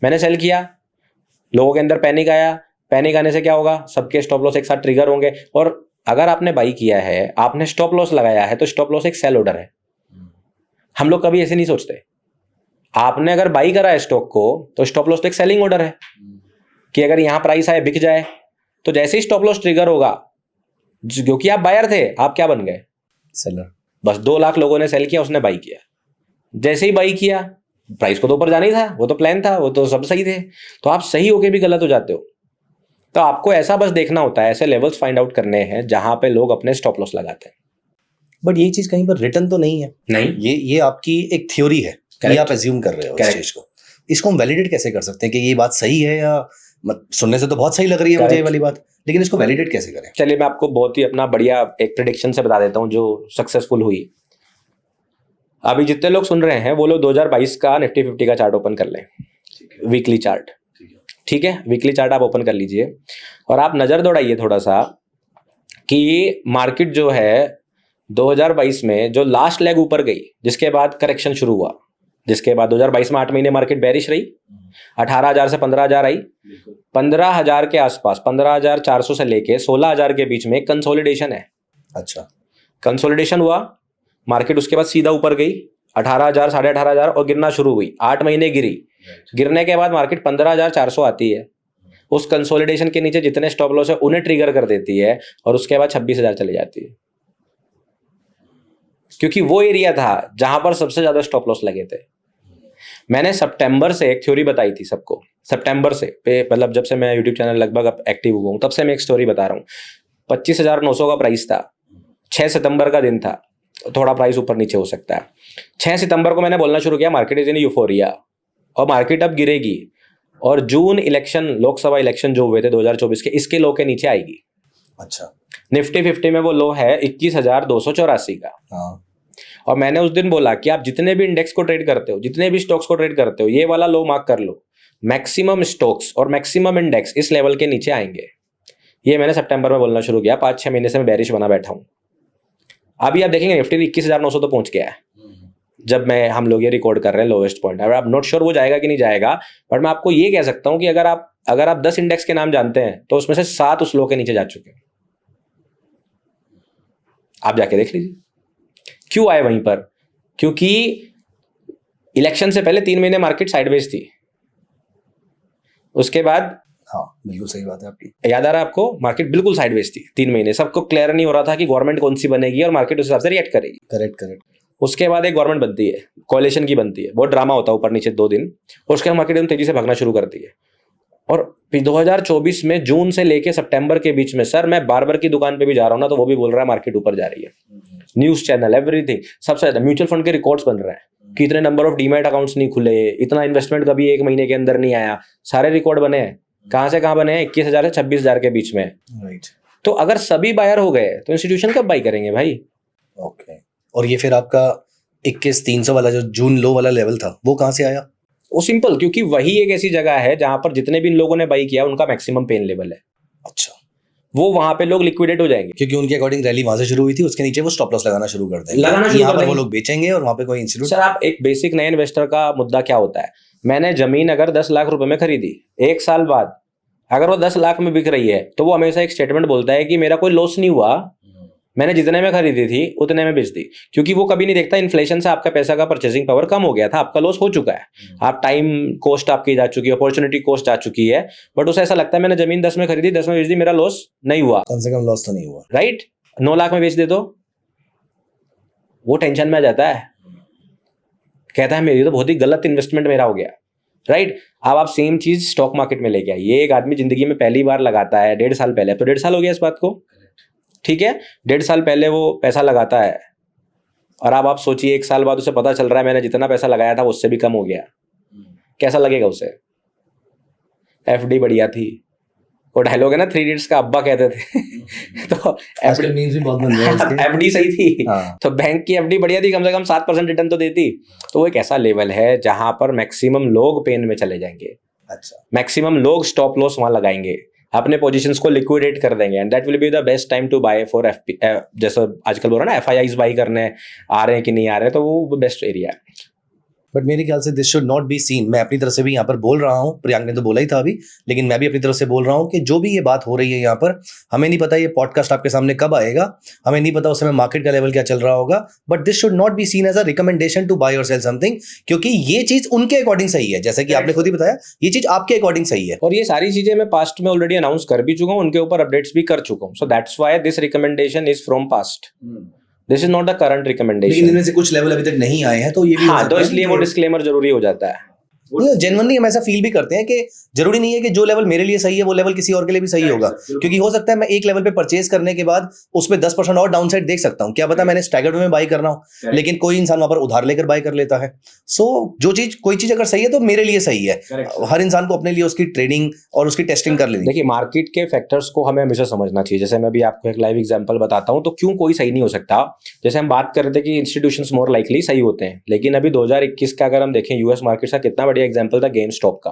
मैंने सेल किया, लोगों के अंदर पैनिक आया, पैनिक आने से क्या होगा, सबके स्टॉप लॉस एक साथ ट्रिगर होंगे। और अगर आपने बाई किया है, आपने स्टॉप लॉस लगाया है, तो स्टॉप लॉस एक सेल ऑर्डर है। हम लोग कभी ऐसे नहीं सोचते। आपने अगर बाई करा है स्टॉक को, तो स्टॉप लॉस तो एक सेलिंग ऑर्डर है कि अगर यहां प्राइस आए, बिक जाए, तो जैसे ही स्टॉप लॉस ट्रिगर होगा, क्योंकि आप बायर थे, आप क्या बन गए? सेलर। बस 2 लाख लोगों ने सेल किया, उसने बाई किया। जैसे ही बाई किया, प्राइस को तो ऊपर जाना ही था, वो तो प्लान था, वो तो सब सही थे। तो आप सही होके भी गलत हो जाते हो। तो आपको ऐसा बस देखना होता है, ऐसे लेवल्स फाइंड आउट करने हैं जहां पे लोग अपने स्टॉप लॉस लगाते हैं। बट ये चीज कहीं पर रिटर्न तो नहीं है, नहीं, ये आपकी एक थ्योरी है, ये आप एज्यूम कर रहे हो इस चीज को। इसको हम वैलिडेट कैसे कर सकते हैं कि ये बात सही है, या सुनने से तो बहुत सही लग रही है मुझे ये वाली बात, लेकिन इसको वैलिडेट कैसे करें? चलिए मैं आपको बहुत ही अपना बढ़िया एक प्रेडिक्शन से बता देता हूँ जो सक्सेसफुल हुई। अभी जितने लोग सुन रहे हैं वो लोग 2022 का निफ्टी 50 का चार्ट ओपन कर लें, वीकली चार्ट, ठीक है, वीकली चार्ट आप ओपन कर लीजिए और आप नज़र दौड़ाइए थोड़ा सा कि मार्केट जो है 2022 में जो लास्ट लेग ऊपर गई, जिसके बाद करेक्शन शुरू हुआ, जिसके बाद 2022 में 8 महीने मार्केट बेरिश रही, 18,000 से 15,000 आई, 15,000 के आसपास 15,400 से लेके 16,000 के बीच में कंसोलिडेशन है। अच्छा, कंसोलिडेशन हुआ, मार्केट उसके बाद सीधा ऊपर गई 18,000 18,500 और गिरना शुरू हुई, 8 महीने गिरी, गिरने के बाद मार्केट 15,400 आती है, उस कंसोलिडेशन के नीचे जितने स्टॉप लॉस है उन्हें ट्रिगर कर देती है और उसके बाद 26,000 चली जाती है, क्योंकि वो एरिया था जहां पर सबसे ज्यादा स्टॉप लॉस लगे थे। मैंने सितंबर से एक थ्योरी बताई थी सबको, सितंबर से मतलब जब से मैं यूट्यूब चैनल लगभग एक्टिव हुआ हूं तब से मैं एक स्टोरी बता रहा हूँ। 25,900 का प्राइस था, 6 सितंबर का दिन था, थोड़ा प्राइस ऊपर नीचे हो सकता है। 6 सितंबर को मैंने बोलना शुरू किया मार्केट इज इन यूफोरिया और मार्केट अब गिरेगी और जून इलेक्शन, लोकसभा इलेक्शन जो हुए थे 2024 के, इसके लो के नीचे आएगी। अच्छा, निफ्टी 50 में वो लो है 21,284 का। हाँ, और मैंने उस दिन बोला कि आप जितने भी इंडेक्स को ट्रेड करते हो, जितने भी स्टॉक्स को ट्रेड करते हो, ये वाला लो मार्क कर लो, मैक्सिमम स्टॉक्स और मैक्सिमम इंडेक्स इस लेवल के नीचे आएंगे। ये मैंने सितंबर में बोलना शुरू किया, 5-6 महीने से मैं बेरिश बना बैठा हूँ। अभी आप देखेंगे निफ्टी 21,900 तो पहुंच गया है जब हम लोग ये रिकॉर्ड कर रहे हैं लोवेस्ट पॉइंट। अब आप नॉट श्योर वो जाएगा कि नहीं जाएगा, बट मैं आपको ये कह सकता हूँ कि अगर आप 10 इंडेक्स के नाम जानते हैं तो उसमें से 7 उस लो के नीचे जा चुके हैं। आप जाके देख लीजिए क्यों आए वहीं पर, क्योंकि इलेक्शन से पहले 3 महीने मार्केट साइडवेज थी, उसके बाद, हाँ बिल्कुल सही बात है आपकी, याद आ रहा है आपको, मार्केट बिल्कुल साइडवेज थी 3 महीने, सबको क्लियर नहीं हो रहा था कि गवर्नमेंट कौन सी बनेगी और मार्केट उस हिसाब से रिएक्ट करेगी। करेक्ट। उसके बाद एक गवर्नमेंट बनती है, कोalition की बनती है, बहुत ड्रामा होता है ऊपर नीचे 2 दिन, और उसके बाद मार्केट एकदम तेजी से भागना शुरू करती है। और 2024 में जून से लेके सितंबर के बीच में, सर मैं बार्बर की दुकान पे भी जा रहा हूँ ना तो वो भी बोल रहा है मार्केट ऊपर जा रही है, न्यूज चैनल एवरीथिंग, सबसे ज्यादा म्यूचुअल फंड के रिकॉर्ड्स बन रहे हैं कि इतने नंबर ऑफ डीमैट अकाउंट्स नहीं खुले, इतना इन्वेस्टमेंट कभी 1 महीने के अंदर नहीं आया, सारे रिकॉर्ड बने हैं। कहाँ से कहाँ बने हैं? 21,000 से 26,000 के बीच में। राइट। तो अगर सभी बायर हो गए तो इंस्टीट्यूशन कब बाई करेंगे भाई? ओके, और ये फिर आपका 21,300 वाला जो जून लो वाला लेवल था वो कहाँ से आया? वो सिंपल, क्योंकि वही एक ऐसी जगह है जहां पर जितने भी लोगों ने बाई किया उनका मैक्सिमम पेन लेवल है। अच्छा, वो वहां पे लोग लिक्विडेट हो जाएंगे, क्योंकि उनके अकॉर्डिंग रैली वहां से शुरू हुई थी, उसके नीचे वो स्टॉप लॉस लगाना शुरू कर देंगे, लगाना शुरू यहाँ कर पर वो देंगे। लोग बेचेंगे और वहाँ पे कोई इंस्टीट्यूट। सर आप एक बेसिक नए इन्वेस्टर का मुद्दा क्या होता है, मैंने जमीन अगर 10 लाख रुपए में खरीदी, 1 साल बाद अगर वो 10 लाख में बिक रही है तो वो हमेशा एक स्टेटमेंट बोलता है कि मेरा कोई लॉस नहीं हुआ, मैंने जितने में खरीदी थी उतने में बेच दी। क्योंकि वो कभी नहीं देखता इन्फ्लेशन से आपका पैसा का परचेसिंग पावर कम हो गया था, आपका लॉस हो चुका है, आप टाइम कॉस्ट आपकी जा चुकी है, अपॉर्चुनिटी कॉस्ट जा चुकी है, बट उसे ऐसा लगता है मैंने जमीन 10 में खरीदी, 10 में बेच दी, मेरा लॉस नहीं हुआ, कम से कम लॉस तो नहीं हुआ। राइट। 9 लाख में बेच दे तो वो टेंशन में आ जाता है, कहता है मेरी तो बहुत ही गलत इन्वेस्टमेंट मेरा हो गया, राइट। अब आप सेम चीज स्टॉक मार्केट में लेके आइए, एक आदमी जिंदगी में पहली बार लगाता है 1.5 साल पहले, तो 1.5 साल हो गया इस बात को, ठीक है, 1.5 साल पहले वो पैसा लगाता है और अब आप सोचिए 1 साल बाद उसे पता चल रहा है मैंने जितना पैसा लगाया था उससे भी कम हो गया, कैसा लगेगा उसे? एफडी बढ़िया थी, वो डायलॉग है ना 3 इडियट्स का, अब्बा कहते थे तो एफडी सही थी। हाँ। तो बैंक की एफडी बढ़िया थी, कम से कम 7% रिटर्न तो देती। तो वो एक ऐसा लेवल है जहां पर मैक्सिमम लोग पेन में चले जाएंगे, अच्छा, मैक्सिमम लोग स्टॉप लॉस वहां लगाएंगे, अपने पोजीशंस को लिक्विडेट कर देंगे, and that will be the best time to buy for जैसे आजकल बोल रहा है ना FIIs बाई करने आ रहे हैं कि नहीं आ रहे हैं, तो वो बेस्ट एरिया है। बट मेरे ख्याल से this should not be scene, मैं अपनी तरफ से भी यहाँ पर बोल रहा हूँ, प्रियांक ने तो बोला ही था अभी, लेकिन मैं भी अपनी तरफ से बोल रहा हूँ कि जो भी ये बात हो रही है यहाँ पर, हमें नहीं पता ये पॉडकास्ट आपके सामने कब आएगा, हमें नहीं पता उस समय मार्केट का लेवल क्या चल रहा होगा, but this should not be seen as a recommendation to buy और सेल समथिंग, क्योंकि ये चीज उनके अकॉर्डिंग सही है, जैसे कि आपने खुद ही बताया ये चीज आपके अकॉर्डिंग सही है, और ये सारी चीजें मैं पास्ट में ऑलरेडी अनाउंस कर भी चुका हूँ, उनके ऊपर अपडेट्स भी कर चुका हूँ, so that's why this recommendation is from past, this is not the current लेकिन रिकमेंडेशन। इनमें से कुछ लेवल अभी तक नहीं आए हैं, तो ये भी हो हाँ, सकता तो है इसलिए वो डिस्क्लेमर जरूरी हो जाता है। जेन्युइनली हम ऐसा फील भी करते हैं कि जरूरी नहीं है कि जो लेवल मेरे लिए सही है वो लेवल किसी और के लिए भी सही होगा, क्योंकि हो सकता है मैं एक लेवल पे परचेज करने के बाद उसमें 10% और डाउन साइड देख सकता हूँ, क्या पता मैंने स्टैगर्ड में बाई करना हो, लेकिन कोई इंसान वहां पर उधार लेकर बाई कर लेता है। सो कोई चीज अगर सही है तो मेरे लिए सही है। हर इंसान को अपने लिए उसकी ट्रेडिंग और उसकी टेस्टिंग कर लेनी। देखिए, मार्केट के फैक्टर्स को हमें हमेशा समझना चाहिए। जैसे मैं भी आपको एक लाइव एग्जांपल बताता हूं, तो क्यों कोई सही नहीं हो सकता। जैसे हम बात कर रहे थे कि इंस्टीट्यूशंस मोर लाइकली सही होते हैं, लेकिन अभी 2021 का अगर हम देखें यूएस मार्केट का कितना बढ़िया एग्जांपल था गेम स्टॉप का।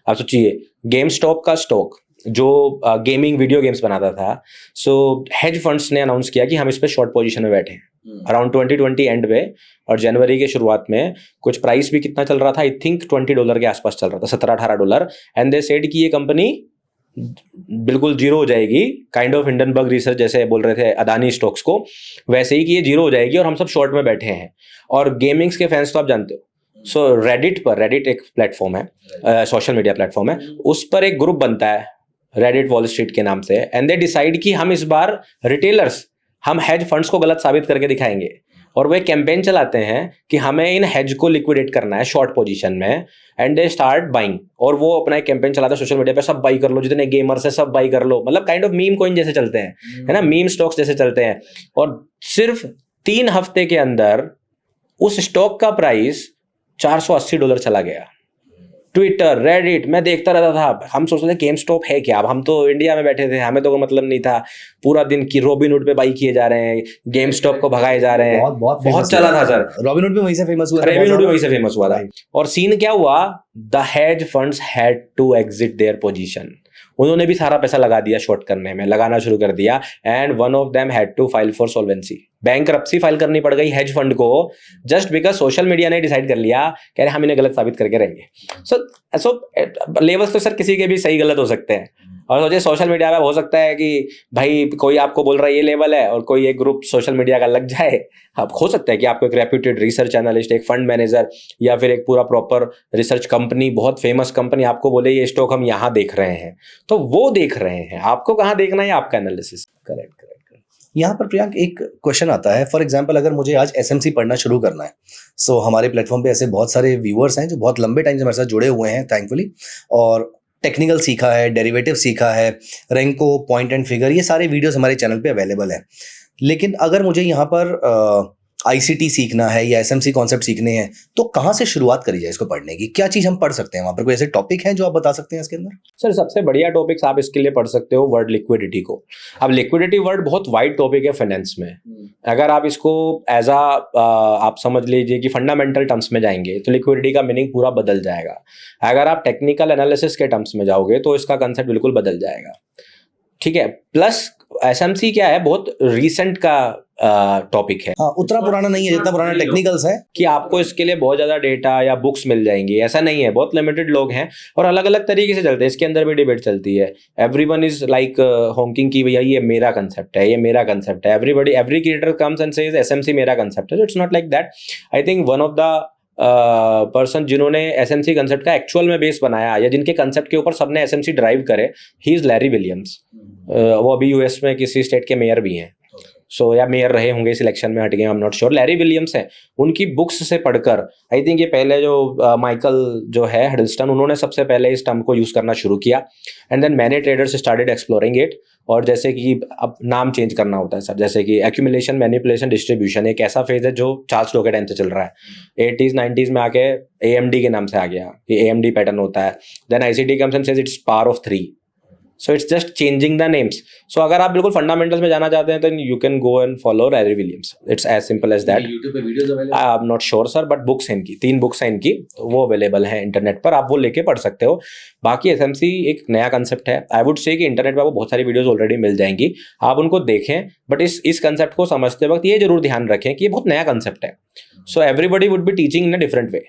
आप सोचिए, गेम स्टॉप का स्टॉक जो गेमिंग वीडियो गेम्स बनाता था, सो हेज फंड्स ने अनाउंस किया कि हम इस पे शॉर्ट पोजीशन में बैठे हैं अराउंड 2020 एंड पे, और जनवरी के शुरुआत में कुछ प्राइस भी कितना चल रहा था, आई थिंक $20 के आसपास चल रहा था, $17-18। एंड दे सेड कि ये कंपनी बिल्कुल जीरो हो जाएगी, काइंड ऑफ हिंडनबर्ग रिसर्च जैसे बोल रहे थे अदानी स्टॉक्स को, वैसे ही कि ये जीरो हो जाएगी और हम सब शॉर्ट में बैठे हैं। और गेमिंग्स के फैंस तो आप जानते हो, सो रेडिट एक प्लेटफॉर्म है, सोशल मीडिया प्लेटफॉर्म है, उस पर एक ग्रुप बनता है रेडिट वॉल स्ट्रीट के नाम से, एंड दे डिसाइड कि हम इस बार रिटेलर्स, हम हेज फंड्स को गलत साबित करके दिखाएंगे, और वो एक कैंपेन चलाते हैं कि हमें इन हेज को लिक्विडेट करना है शॉर्ट पोजीशन में, एंड दे स्टार्ट बाइंग। और वो अपना एक कैंपेन चलाते हैं सोशल मीडिया पे, सब बाई कर लो, जितने गेमर्स है सब बाई कर लो, मतलब काइंड ऑफ मीम कॉइन जैसे चलते हैं, है ना, मीम स्टॉक्स जैसे चलते हैं। और सिर्फ 3 हफ्ते के अंदर उस स्टॉक का प्राइस $480 चला गया। ट्विटर, रेडिट, मैं देखता रहता था, हम सोचते थे गेम स्टॉप है क्या, अब हम तो इंडिया में बैठे थे, हमें तो कोई मतलब नहीं था, पूरा दिन की रॉबिनहुड पे बाई किए जा रहे हैं, गेम स्टॉप को भगाए जा रहे हैं, बहुत चला था सर। रॉबिनहुड भी वहीं से फेमस हुआ था, रॉबिनहुड भी वहीं से फेमस हुआ था। और सीन क्या हुआ, the hedge funds had to exit their position, उन्होंने भी सारा पैसा लगा दिया शॉर्ट करने में, लगाना शुरू कर दिया, and one of them had to file for solvency, bankruptcy file करनी पड़ गई हेज फंड को, जस्ट बिकॉज सोशल मीडिया ने डिसाइड कर लिया कि हम इन्हें गलत साबित करके रहेंगे। सो लेवल्स तो सर किसी के भी सही गलत हो सकते हैं, और सोचिए सोशल मीडिया में हो सकता है कि भाई कोई आपको बोल रहा है ये लेवल है, और कोई एक ग्रुप सोशल मीडिया का लग जाए। अब हो सकता है कि आपको एक रेप्यूटेड रिसर्च एनालिस्ट, एक फंड मैनेजर, या फिर एक पूरा प्रॉपर रिसर्च कंपनी, बहुत फेमस कंपनी आपको बोले ये स्टॉक हम यहाँ देख रहे हैं, तो वो देख रहे हैं, आपको कहाँ देखना है आपका एनालिसिस। करेक्ट। यहाँ पर प्रियांक एक क्वेश्चन आता है, फॉर एग्जांपल अगर मुझे आज एसएमसी पढ़ना शुरू करना है, सो हमारे प्लेटफॉर्म पे ऐसे बहुत सारे व्यूअर्स हैं जो बहुत लंबे टाइम से हमारे साथ जुड़े हुए हैं थैंकफुली, और टेक्निकल सीखा है, डेरिवेटिव सीखा है, रेंको, पॉइंट एंड फिगर, ये सारे वीडियोस हमारे चैनल पे अवेलेबल हैं। लेकिन अगर मुझे यहाँ पर आईसीटी सीखना है या एसएमसी कॉन्सेप्ट सीखने हैं, तो कहाँ से शुरुआत करी जाए इसको पढ़ने की, क्या चीज़ हम पढ़ सकते हैं वहाँ पर, कोई ऐसे टॉपिक हैं जो आप बता सकते हैं इसके अंदर? सर सबसे बढ़िया टॉपिक्स आप इसके लिए पढ़ सकते हो वर्ड लिक्विडिटी को। अब लिक्विडिटी वर्ड बहुत वाइड टॉपिक है फाइनेंस में, अगर आप इसको एज आप समझ लीजिए कि फंडामेंटल टर्म्स में जाएंगे तो लिक्विडिटी का मीनिंग पूरा बदल जाएगा। अगर आप टेक्निकल एनालिसिस के टर्म्स में जाओगे तो इसका कंसेप्ट बिल्कुल बदल जाएगा, ठीक है। प्लस एसएमसी क्या है, बहुत रीसेंट का टॉपिक है, हाँ, उतना पुराना नहीं है जितना पुराना टेक्निकल्स है, कि आपको इसके लिए बहुत ज्यादा डेटा या बुक्स मिल जाएंगी, ऐसा नहीं है, बहुत लिमिटेड लोग हैं और अलग अलग तरीके से चलते हैं, इसके अंदर भी डिबेट चलती है। एवरीवन इज लाइक हॉकिंग की भैया ये मेरा कंसेप्ट है, ये मेरा कंसेप्ट है, every creator comes and says SMC मेरा कंसेप्ट है, it's not like that. I think one of the person जिन्होंने एसएमसी कंसेप्ट का एक्चुअल में बेस बनाया, या जिनके कंसेप्ट के ऊपर सबने एसएमसी ड्राइव करे, ही इज लैरी विलियम्स। वो अभी यूएस में किसी स्टेट के मेयर भी हैं, सो या मेयर रहे होंगे, सिलेक्शन में हट गए, I am not sure. Larry Williams हैं, उनकी बुक्स से पढ़कर आई थिंक ये पहले जो माइकल जो है हडलस्टन, उन्होंने सबसे पहले इस टर्म को यूज़ करना शुरू किया, and then many traders started exploring it. और जैसे कि अब नाम चेंज करना होता है सर, जैसे कि एक्यूमुलेशन, मैनिपुलेशन, डिस्ट्रीब्यूशन एक ऐसा फेज है जो चार्ल्स लो के टाइम से चल रहा है, 80s 90s में आके AMD के नाम से आ गया कि AMD पैटर्न होता है, then ICT comes and says it's power of 3, so it's just changing the names. So अगर आप बिल्कुल फंडामेंटल्स में जाना चाहते हैं तो you can go and follow Larry Williams, it's as simple as that. YouTube पे videos available, I am not sure sir, but books हैं इनकी, 3 बुक्स हैं इनकी, तो वो अवेलेबल हैं इंटरनेट पर, आप वो लेके पढ़ सकते हो। बाकी एसएमसी एक नया कंसेप्ट है, आई वुड से कि इंटरनेट पर आपको बहुत सारी वीडियोस ऑलरेडी मिल जाएंगी, आप उनको देखें, बट इस कंसेप्ट को समझते वक्त ये जरूर ध्यान रखें कि ये बहुत नया कंसेप्ट है, so everybody would be teaching in a different way.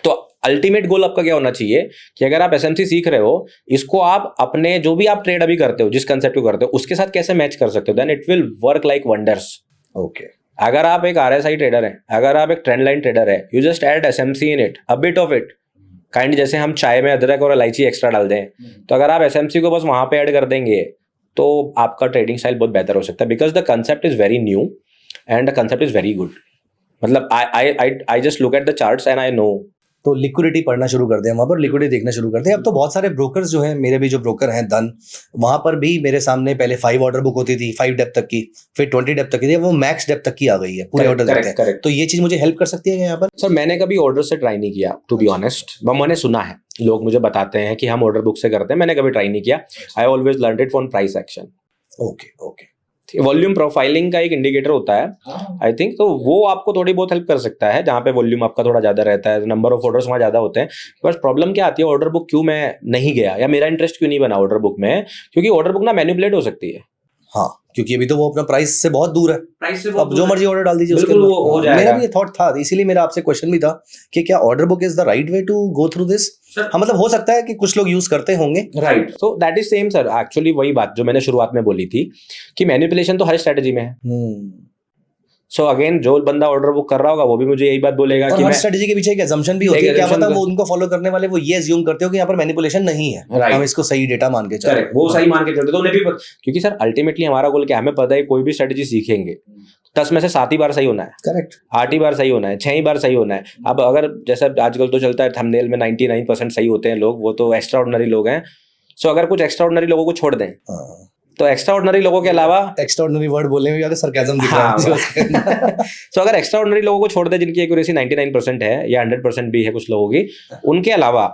तो अल्टीमेट गोल आपका क्या होना चाहिए कि अगर आप एसएमसी सीख रहे हो, इसको आप अपने जो भी आप ट्रेड अभी करते हो, जिस कंसेप्ट को करते हो, उसके साथ कैसे मैच कर सकते हो, then it will work like wonders. Okay, अगर आप एक RSI ट्रेडर हैं, अगर आप एक ट्रेंड लाइन ट्रेडर है, you just add SMC in it, a bit of it, kind जैसे हम चाय में अदरक और इलायची एक्स्ट्रा डाल दें, तो अगर आप एसएमसी को बस वहां पे ऐड कर देंगे तो आपका ट्रेडिंग स्टाइल बहुत बेहतर हो सकता है, because the concept is very new and the concept is very good. मतलब I just look at the charts and I know. तो लिक्विडिटी पढ़ना शुरू करते हैं, वहाँ पर लिक्विडिटी देखना शुरू करते हैं। अब तो बहुत सारे ब्रोकर्स जो हैं, मेरे भी जो ब्रोकर हैं धन, वहाँ पर भी मेरे सामने पहले 5 ऑर्डर बुक होती थी, 5 डेप्थ तक की, फिर 20 डेप्थ तक की, वो मैक्स डेप्थ तक की आ गई है, पूरे ऑर्डर जाते हैं। तो ये चीज़ मुझे हेल्प कर सकती है यहाँ पर? सर मैंने कभी ऑर्डर से ट्राई नहीं किया, टू बी ऑनेस्ट। मैंने सुना है, लोग मुझे बताते हैं कि हम ऑर्डर बुक से करते हैं, मैंने कभी ट्राई नहीं किया। I always learn it from price action. Okay. Volume profiling का एक इंडिकेटर होता है आई थिंक, तो वो आपको थोड़ी बहुत हेल्प कर सकता है, जहाँ पे वॉल्यूम आपका थोड़ा ज्यादा रहता है, नंबर ऑफ ऑर्डर्स वहाँ ज्यादा होते हैं। बस प्रॉब्लम क्या आती है, ऑर्डर बुक क्यों मैं नहीं गया या मेरा इंटरेस्ट क्यों नहीं बना ऑर्डर बुक में, क्योंकि ऑर्डर बुक ना मैनिपुलेट हो सकती है। हाँ, क्योंकि अभी तो वो अपना प्राइस से बहुत दूर है, प्राइस से अब जो मर्जी ऑर्डर डाल दीजिए, बिल्कुल वो हो जाएगा। मेरा भी ये थॉट था, इसीलिए मेरा आपसे क्वेश्चन भी था कि क्या order book is the right way to go through this? हाँ, मतलब हो सकता है कि कुछ लोग यूज करते होंगे, right. So that is same sir, actually वही बात जो मैंने शुरुआत में बोली थी कि मैनिपुलेशन तो हर स्ट्रेटजी में है। सो अगेन जो बंदा ऑर्डर बुक कर रहा होगा वो भी मुझे यही बात बोलेगा कि हर स्ट्रेटजी के पीछे एक assumption भी होती है, क्या पता वो उनको फॉलो करने वाले वो ये अज्यूम करते हो कि यहाँ पर मैनिपुलेशन नहीं है, हम इसको सही डेटा मान के चलते हैं, वो सही मान के चलते, तो उन्हें भी क्योंकि सर अल्टीमेटली हमारा गोल क्या है, हमें पता है कोई भी स्ट्रेटजी सीखेंगे 10 में से 7 ही बार सही होना है, करेक्ट, 8 ही बार सही होना है, 6 ही बार सही होना है। अब अगर जैसा आजकल तो चलता है थंबनेल में 99% सही होते हैं लोग, वो तो एक्स्ट्रा ऑर्डिनरी लोग हैं। सो अगर कुछ एक्स्ट्रा ऑर्डिनरी लोगों को छोड़ दें तो एक्स्ट्रा ऑर्डिनरी लोगों के अलावा, एक्स्ट्रा ऑर्डिनरी वर्ड बोलने में भी अगर सरकाज़म दिख रहा है, सो अगर एक्स्ट्रा ऑर्डिनरी लोगों को छोड़ दे जिनकी एक्यूरेसी 99% है या 100% भी है कुछ लोगों की, उनके अलावा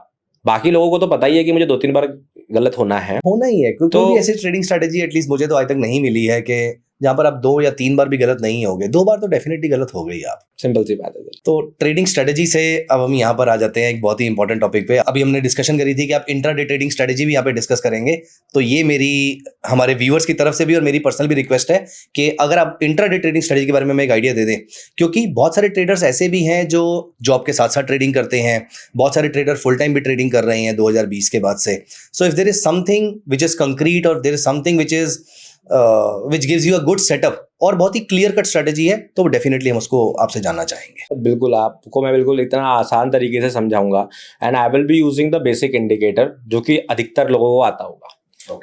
बाकी लोगों को तो पता ही है कि मुझे 2-3 बार गलत होना ही है। तो भी ऐसी ट्रेडिंग स्ट्रेटेजी एटलीस्ट मुझे तो आज तक नहीं मिली है कि जहां पर आप 2 या 3 बार भी गलत नहीं होगे, 2 बार तो डेफिनेटली गलत हो गई आप, सिंपल सी बात है। तो ट्रेडिंग स्ट्रेटेजी से अब हम यहाँ पर आ जाते हैं एक बहुत ही इंपॉर्टेंट टॉपिक पे। अभी हमने डिस्कशन करी थी कि आप इंट्राडे ट्रेडिंग स्ट्रेटेजी भी यहाँ पे डिस्कस करेंगे, तो ये मेरी हमारे व्यूअर्स की तरफ से भी और मेरी पर्सनल भी रिक्वेस्ट है कि अगर आप इंट्राडे ट्रेडिंग स्ट्रेटेजी के बारे में हमें एक आइडिया दे दें, क्योंकि बहुत सारे ट्रेडर्स ऐसे भी हैं जो जॉब के साथ साथ ट्रेडिंग करते हैं, बहुत सारे ट्रेडर फुल टाइम भी ट्रेडिंग कर रहे हैं 2020 के बाद से। So if there is something which is concrete और there is something which gives you a good setup और बहुत ही क्लियर कट स्ट्रेटेजी है, तो डेफिनेटली हम उसको आपसे जानना चाहेंगे। बिल्कुल, आपको मैं बिल्कुल इतना आसान तरीके से समझाऊंगा, and I will be using the basic indicator जो कि अधिकतर लोगों को आता होगा।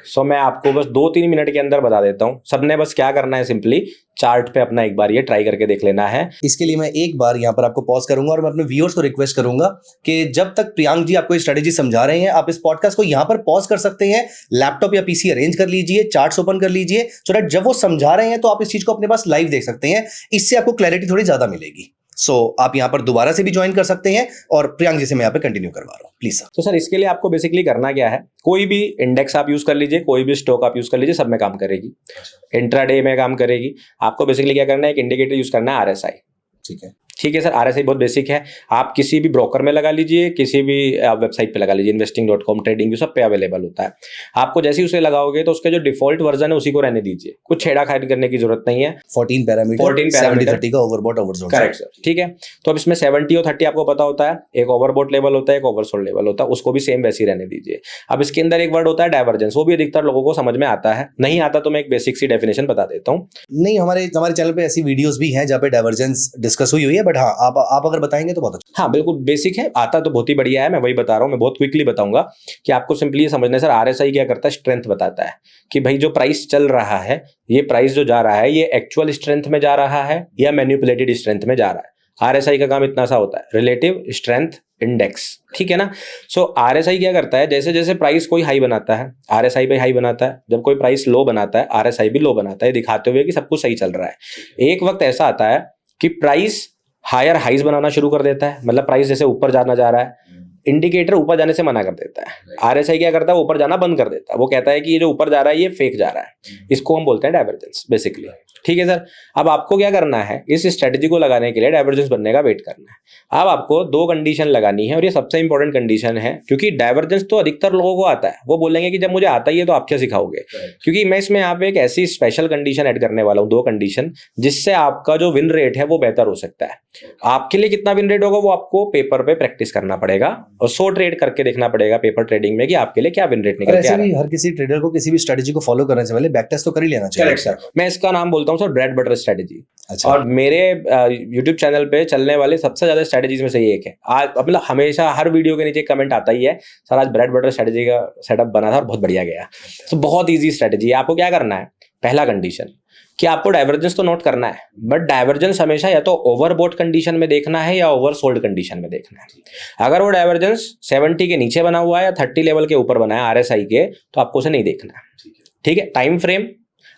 सो मैं आपको बस 2-3 मिनट के अंदर बता देता हूँ। सबने बस क्या करना है, सिंपली चार्ट पे अपना एक बार ये ट्राई करके देख लेना है। इसके लिए मैं एक बार यहाँ पर आपको पॉज करूंगा और मैं अपने व्यूअर्स को रिक्वेस्ट करूंगा कि जब तक प्रियांक जी आपको स्ट्रेटेजी समझा रहे हैं, आप इस पॉडकास्ट को यहाँ पर पॉज कर सकते हैं, लैपटॉप या पीसी अरेंज कर लीजिए, चार्ट्स ओपन कर लीजिए, सो दैट जब वो समझा रहे हैं तो आप इस चीज को अपने पास लाइव देख सकते हैं। इससे आपको क्लैरिटी थोड़ी ज्यादा मिलेगी। सो आप यहाँ पर दोबारा से भी ज्वाइन कर सकते हैं और प्रियांक जी से मैं यहाँ पे कंटिन्यू करवा रहा हूँ, प्लीज सर। तो सर इसके लिए आपको बेसिकली करना क्या है, कोई भी इंडेक्स आप यूज कर लीजिए, कोई भी स्टॉक आप यूज कर लीजिए, सब में काम करेगी, इंट्राडे में काम करेगी। आपको बेसिकली क्या करना है, एक इंडिकेटर यूज करना है, RSI। ठीक है सर, RSI बहुत बेसिक है, आप किसी भी ब्रोकर में लगा लीजिए, किसी भी वेबसाइट पे लगा लीजिए, investing.com, ट्रेडिंग सब पे अवेलेबल होता है। आपको जैसे ही उसे लगाओगे तो उसके जो डिफॉल्ट वर्जन है उसी को रहने दीजिए, कुछ छेड़ाखानी करने की जरूरत नहीं है। 14 पैरामीटर 70-30 का ओवरबॉट ओवरसोल्ड, करेक्ट सर। ठीक है, तो अब इसमें 70 और 30 आपको पता होता है, एक ओवरबॉट लेवल होता है, एक ओवरसोल्ड लेवल होता है, उसको भी सेम वैसे ही रहने दीजिए। अब इसके अंदर एक वर्ड होता है डाइवर्जेंस, वो भी अधिकतर लोगों को समझ में आता है, नहीं आता तो मैं एक बेसिक सी डेफिनेशन बता देता हूँ। नहीं, हमारे चैनल पे ऐसी वीडियोस भी हैं जहाँ पे डाइवर्जेंस डिस्कस हुई है, बट हाँ आप अगर बताएंगे तो बहुत अच्छा। हाँ बिल्कुल, बेसिक है, आता तो बहुत ही बढ़िया है, मैं वही बता रहा हूँ, मैं बहुत क्विकली बताऊंगा कि आपको सिंपली ये समझना है। सर RSI क्या करता है, स्ट्रेंथ बताता है कि भाई जो प्राइस चल रहा है, ये प्राइस जो जा रहा है, ये एक्चुअल स्ट्रेंथ में जा रहा है या मैनिपुलेटेड स्ट्रेंथ में जा रहा है। RSI का काम इतना सा होता है, रिलेटिव स्ट्रेंथ इंडेक्स, ठीक है ना। सो RSI क्या करता है, जैसे जैसे प्राइस कोई हाई बनाता है, RSI पे हाई बनाता है, जब कोई प्राइस लो बनाता है, RSI भी लो बनाता है, दिखाते हुए कि सब कुछ सही चल रहा है। एक वक्त ऐसा आता है कि प्राइस हायर हाइज बनाना शुरू कर देता है, मतलब प्राइस जैसे ऊपर जाना जा रहा है, इंडिकेटर ऊपर जाने से मना कर देता है। RSI क्या करता है, ऊपर जाना बंद कर देता है, वो कहता है कि ये जो ऊपर जा रहा है ये फेक जा रहा है, इसको हम बोलते हैं डाइवर्जेंस बेसिकली। ठीक है सर, अब आपको क्या करना है, इस स्ट्रेटजी को लगाने के लिए डाइवर्जेंस बनने का वेट करना है। अब आपको 2 कंडीशन लगानी है और ये सबसे इंपॉर्टेंट कंडीशन है, क्योंकि डाइवर्जेंस तो अधिकतर लोगों को आता है, वो बोलेंगे कि जब मुझे आता ही है तो आप क्या सिखाओगे, क्योंकि मैं इसमें यहाँ पे एक ऐसी स्पेशल कंडीशन ऐड करने वाला हूँ, 2 कंडीशन, जिससे आपका जो विन रेट है वो बेहतर हो सकता है। आपके लिए कितना विन रेट होगा वो आपको पेपर पे प्रैक्टिस करना पड़ेगा और 100 ट्रेड करके देखना पड़ेगा पेपर ट्रेडिंग में कि आपके लिए क्या विन रेट निकल के आ रहा है। हर किसी ट्रेडर को किसी भी स्ट्रेटजी को फॉलो करने से पहले बैक टेस्ट तो कर ही लेना चाहिए। करेक्ट सर, मैं इसका नाम बोलता हूँ सर ब्रेड बटर स्ट्रेटजी। अच्छा। और मेरे YouTube चैनल पे चलने वाले सबसे ज्यादा स्ट्रेटजीज में से ये एक है। आज मतलब हमेशा हर वीडियो के नीचे कमेंट आता ही है, सर आज ब्रेड बटर स्ट्रेटजी का सेटअप बना था और बहुत बढ़िया गया। तो बहुत ईजी स्ट्रेटजी है। आपको क्या करना है, पहला कंडीशन कि आपको डाइवर्जेंस तो नोट करना है, बट डाइवर्जेंस हमेशा या तो ओवरबोट कंडीशन में देखना है या ओवरसोल्ड कंडीशन में देखना है। अगर वो डाइवर्जेंस 70 के नीचे बना हुआ है या 30 लेवल के ऊपर बना है RSI के, तो आपको उसे नहीं देखना है। ठीक है, टाइम फ्रेम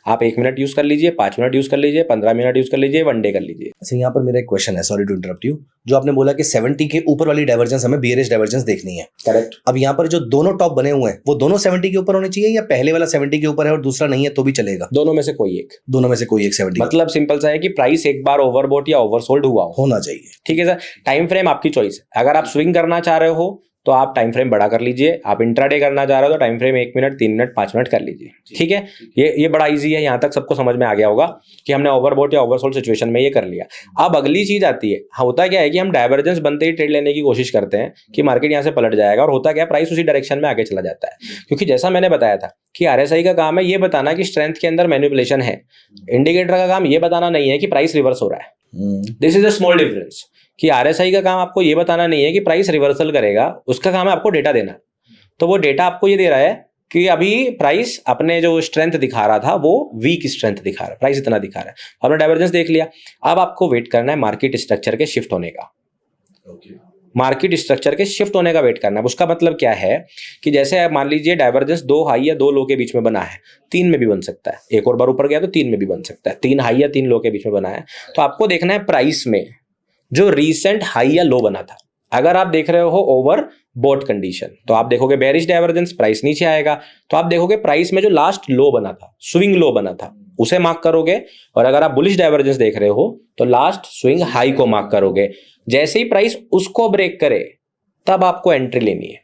आप 1 मिनट यूज कर लीजिए, 5 मिनट यूज कर लीजिए, 15 मिनट यूज कर लीजिए, 1 डे कर लीजिए। अच्छा, यहाँ पर मेरा एक क्वेश्चन है, सॉरी टू इंटरप्ट यू। जो आपने बोला कि 70 के ऊपर वाली डाइवर्जेंस हमें बियरिश डाइवर्जेंस देखनी है, करेक्ट। अब यहाँ पर जो दोनों टॉप बने हुए हैं वो दोनों 70 के ऊपर होने चाहिए, या पहले वाला 70 के ऊपर है और दूसरा नहीं है तो भी चलेगा? दोनों में से कोई एक। दोनों में से कोई एक 70 मतलब सिंपल सा है कि प्राइस एक बार ओवरबोट या ओवरसोल्ड हुआ हो, होना चाहिए। ठीक है सर। टाइम फ्रेम आपकी चॉइस है। अगर आप स्विंग करना चाह रहे हो तो आप टाइम फ्रेम बड़ा कर लीजिए, आप इंट्राडे करना चाह रहे हो तो time frame 1 minute, 3 minute, 5 minute कर लीजिए। ठीक है, ये बड़ा इजी है। यहाँ तक सबको समझ में आ गया होगा कि हमने ओवरबोट या ओवरसोल्ड सिचुएशन में ये कर लिया। अब अगली चीज आती है, होता क्या है कि हम डाइवर्जेंस बनते ही ट्रेड लेने की कोशिश करते हैं कि मार्केट यहाँ से पलट जाएगा, और होता क्या है, प्राइस उसी डायरेक्शन में आगे चला जाता है। क्योंकि जैसा मैंने बताया था कि RSI का काम है ये बताना कि स्ट्रेंथ के अंदर मैनिपुलेशन है, इंडिकेटर का काम ये बताना नहीं है कि प्राइस रिवर्स हो रहा है। This is a small difference कि RSI का काम आपको ये बताना नहीं है कि प्राइस रिवर्सल करेगा, उसका काम है आपको डेटा देना। तो वो डेटा आपको ये दे रहा है कि अभी प्राइस अपने जो स्ट्रेंथ दिखा रहा था वो वीक स्ट्रेंथ दिखा रहा है, प्राइस इतना दिखा रहा है, आपने डाइवर्जेंस देख लिया। अब आपको वेट करना है मार्केट स्ट्रक्चर के शिफ्ट होने का। मार्केट स्ट्रक्चर के शिफ्ट होने का वेट करना है। उसका मतलब क्या है कि जैसे मान लीजिए डाइवर्जेंस 2 हाई या 2 लो के बीच में बना है, 3 में भी बन सकता है, एक और बार ऊपर गया तो 3 में भी बन सकता है, 3 हाई या 3 लो के बीच में बना है, तो आपको देखना है प्राइस में जो रीसेंट हाई या लो बना था। अगर आप देख रहे हो ओवर बोट कंडीशन तो आप देखोगे बेरिश डाइवर्जेंस, प्राइस नीचे आएगा। तो आप देखोगे प्राइस में जो लास्ट लो बना था, स्विंग लो बना था, उसे मार्क करोगे। और अगर आप बुलिश डाइवर्जेंस देख रहे हो तो लास्ट स्विंग हाई को मार्क करोगे। जैसे ही प्राइस उसको ब्रेक करे तब आपको एंट्री लेनी है।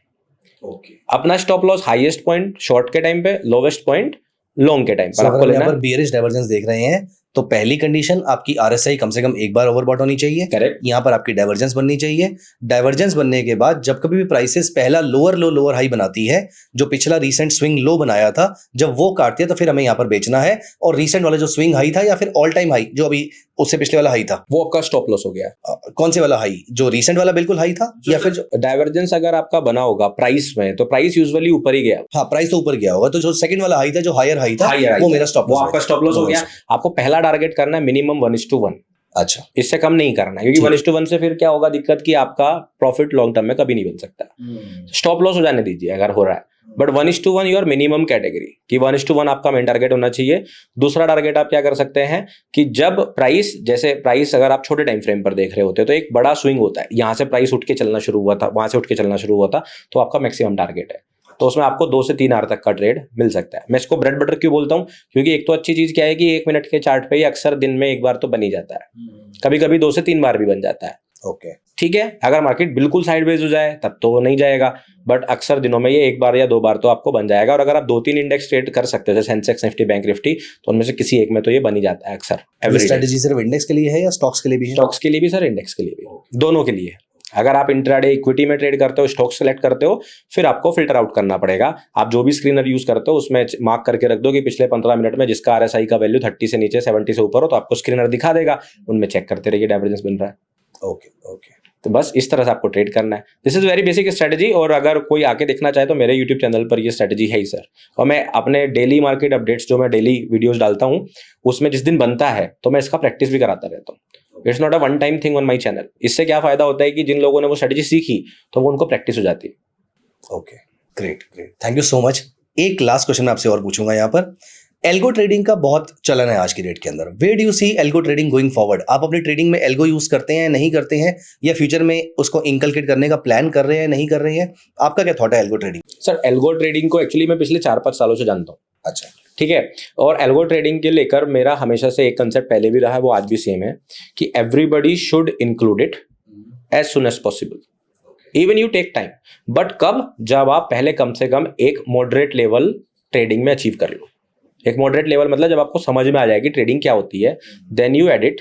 अपना stop loss highest point short के टाइम पे, लोवेस्ट पॉइंट लॉन्ग के टाइम पर आपको लेना है। बियरिश डाइवर्जेंस देख रहे हैं तो पहली कंडीशन आपकी RSI कम से कम एक बार ओवरबॉट होनी चाहिए। करेक्ट। यहाँ पर आपकी डाइवर्जेंस बननी चाहिए। डाइवर्जेंस बनने के बाद जब कभी भी प्राइसेस पहला लोअर लो लोअर हाई बनाती है, जो पिछला रीसेंट स्विंग लो बनाया था, जब वो काटती है तो फिर हमें यहाँ पर बेचना है। और रीसेंट वाला जो स्विंग हाई था या फिर ऑल टाइम हाई जो अभी उससे पिछले वाला हाई था, वो आपका स्टॉप लॉस हो गया। कौन से वाला हाई? जो रीसेंट वाला बिल्कुल हाई था, या फिर जो डाइवर्जेंस अगर आपका बना होगा प्राइस में तो प्राइस यूजुअली ऊपर ही गया। हाँ, प्राइस तो ऊपर गया होगा, तो जो सेकंड वाला हाई था, जो हायर हाई था, वो मेरा स्टॉप लॉस, वो आपका स्टॉप लॉस हो गया। आपको पहला टारगेट करना है मिनिमम 1:1। अच्छा, इससे कम नहीं करना है, क्योंकि 1:1 से फिर क्या होगा दिक्कत कि आपका प्रॉफिट लॉन्ग टर्म में कभी नहीं बन सकता। स्टॉप लॉस हो जाने दीजिए अगर हो रहा है, बट 1:1 योर मिनिमम कैटेगरी कि 1:1 आपका मेन टारगेट होना चाहिए। दूसरा टारगेट आप क्या कर सकते हैं कि जब प्राइस, जैसे प्राइस अगर आप छोटे टाइम फ्रेम पर देख रहे होते हैं तो एक बड़ा स्विंग होता है, यहाँ से प्राइस उठ के चलना शुरू हुआ था, वहां से उठ के चलना शुरू हुआ था, तो आपका मैक्सिमम टारगेट है। तो उसमें आपको 2 से 3 आवर तक का ट्रेड मिल सकता है। मैं इसको ब्रेड बटर क्यों बोलता हूँ, क्योंकि एक तो अच्छी चीज क्या है कि 1 मिनट के चार्ट पे ही अक्सर दिन में एक बार तो बन ही जाता है, कभी कभी 2 से 3 बार भी बन जाता है। ओके, ठीक है। अगर मार्केट बिल्कुल साइडवेज हो जाए तब तो नहीं जाएगा, बट अक्सर दिनों में ये 1 बार या 2 बार तो आपको बन जाएगा। और अगर आप 2-3 इंडेक्स ट्रेड कर सकते हो जैसे सेंसेक्स, निफ्टी, बैंक निफ्टी, तो उनमें से किसी एक में तो ये बन ही जाता है अक्सर। स्ट्रेटजी सिर्फ इंडेक्स के लिए है या स्टॉक्स के लिए भी है? स्टॉक्स के लिए भी सर, इंडेक्स के लिए भी, दोनों के लिए। अगर आप इंट्राडे इक्विटी में ट्रेड करते हो, स्टॉक सेलेक्ट करते हो, फिर आपको फिल्टर आउट करना पड़ेगा। आप जो भी स्क्रीनर यूज करते हो उसमें मार्क करके रख दो कि पिछले 15 मिनट में जिसका RSI का वैल्यू 30 से नीचे, 70 से ऊपर हो, तो आपको स्क्रीनर दिखा देगा, उनमें चेक करते रहिए डाइवर्जेंस बन रहा है। ओके ओके, तो बस इस तरह से आपको ट्रेड करना है। This is very basic strategy. और अगर कोई आके देखना चाहे तो मेरे यूट्यूब चैनल पर ये स्ट्रेटजी है ही सर। और मैं अपने डेली मार्केट अपडेट्स जो मैं डेली वीडियोस डालता हूँ उसमें जिस दिन बनता है तो मैं इसका प्रैक्टिस भी कराता रहता हूँ। It's not a one time thing on my channel. इससे क्या फायदा होता है कि जिन लोगों ने वो स्ट्रेटजी सीखी तो वो उनको प्रैक्टिस हो जाती है। Okay, great great, thank you so much. एक लास्ट क्वेश्चन मैं आपसे और पूछूंगा यहाँ पर। एल्गो ट्रेडिंग का बहुत चलन है आज की डेट के अंदर। Where do you see algo trading going forward? आप अपनी ट्रेडिंग में एल्गो यूज करते हैं, नहीं करते हैं, या फ्यूचर में उसको इंकलकेट करने का प्लान कर रहे हैं, नहीं कर रहे हैं? आपका क्या थॉट है algo trading? Sir, algo trading को एक्चुअली मैं पिछले 4-5 सालों से जानता हूँ। अच्छा, ठीक है। और एल्गो ट्रेडिंग के लेकर मेरा हमेशा से एक कंसेप्ट पहले भी रहा है, वो आज भी सेम है कि everybody should include it as soon as possible, even you take time. But कब? जब आप पहले कम से कम एक मॉडरेट लेवल ट्रेडिंग में अचीव कर लो। एक मॉडरेट लेवल मतलब जब आपको समझ में आ जाए कि ट्रेडिंग क्या होती है, देन यू एडिट।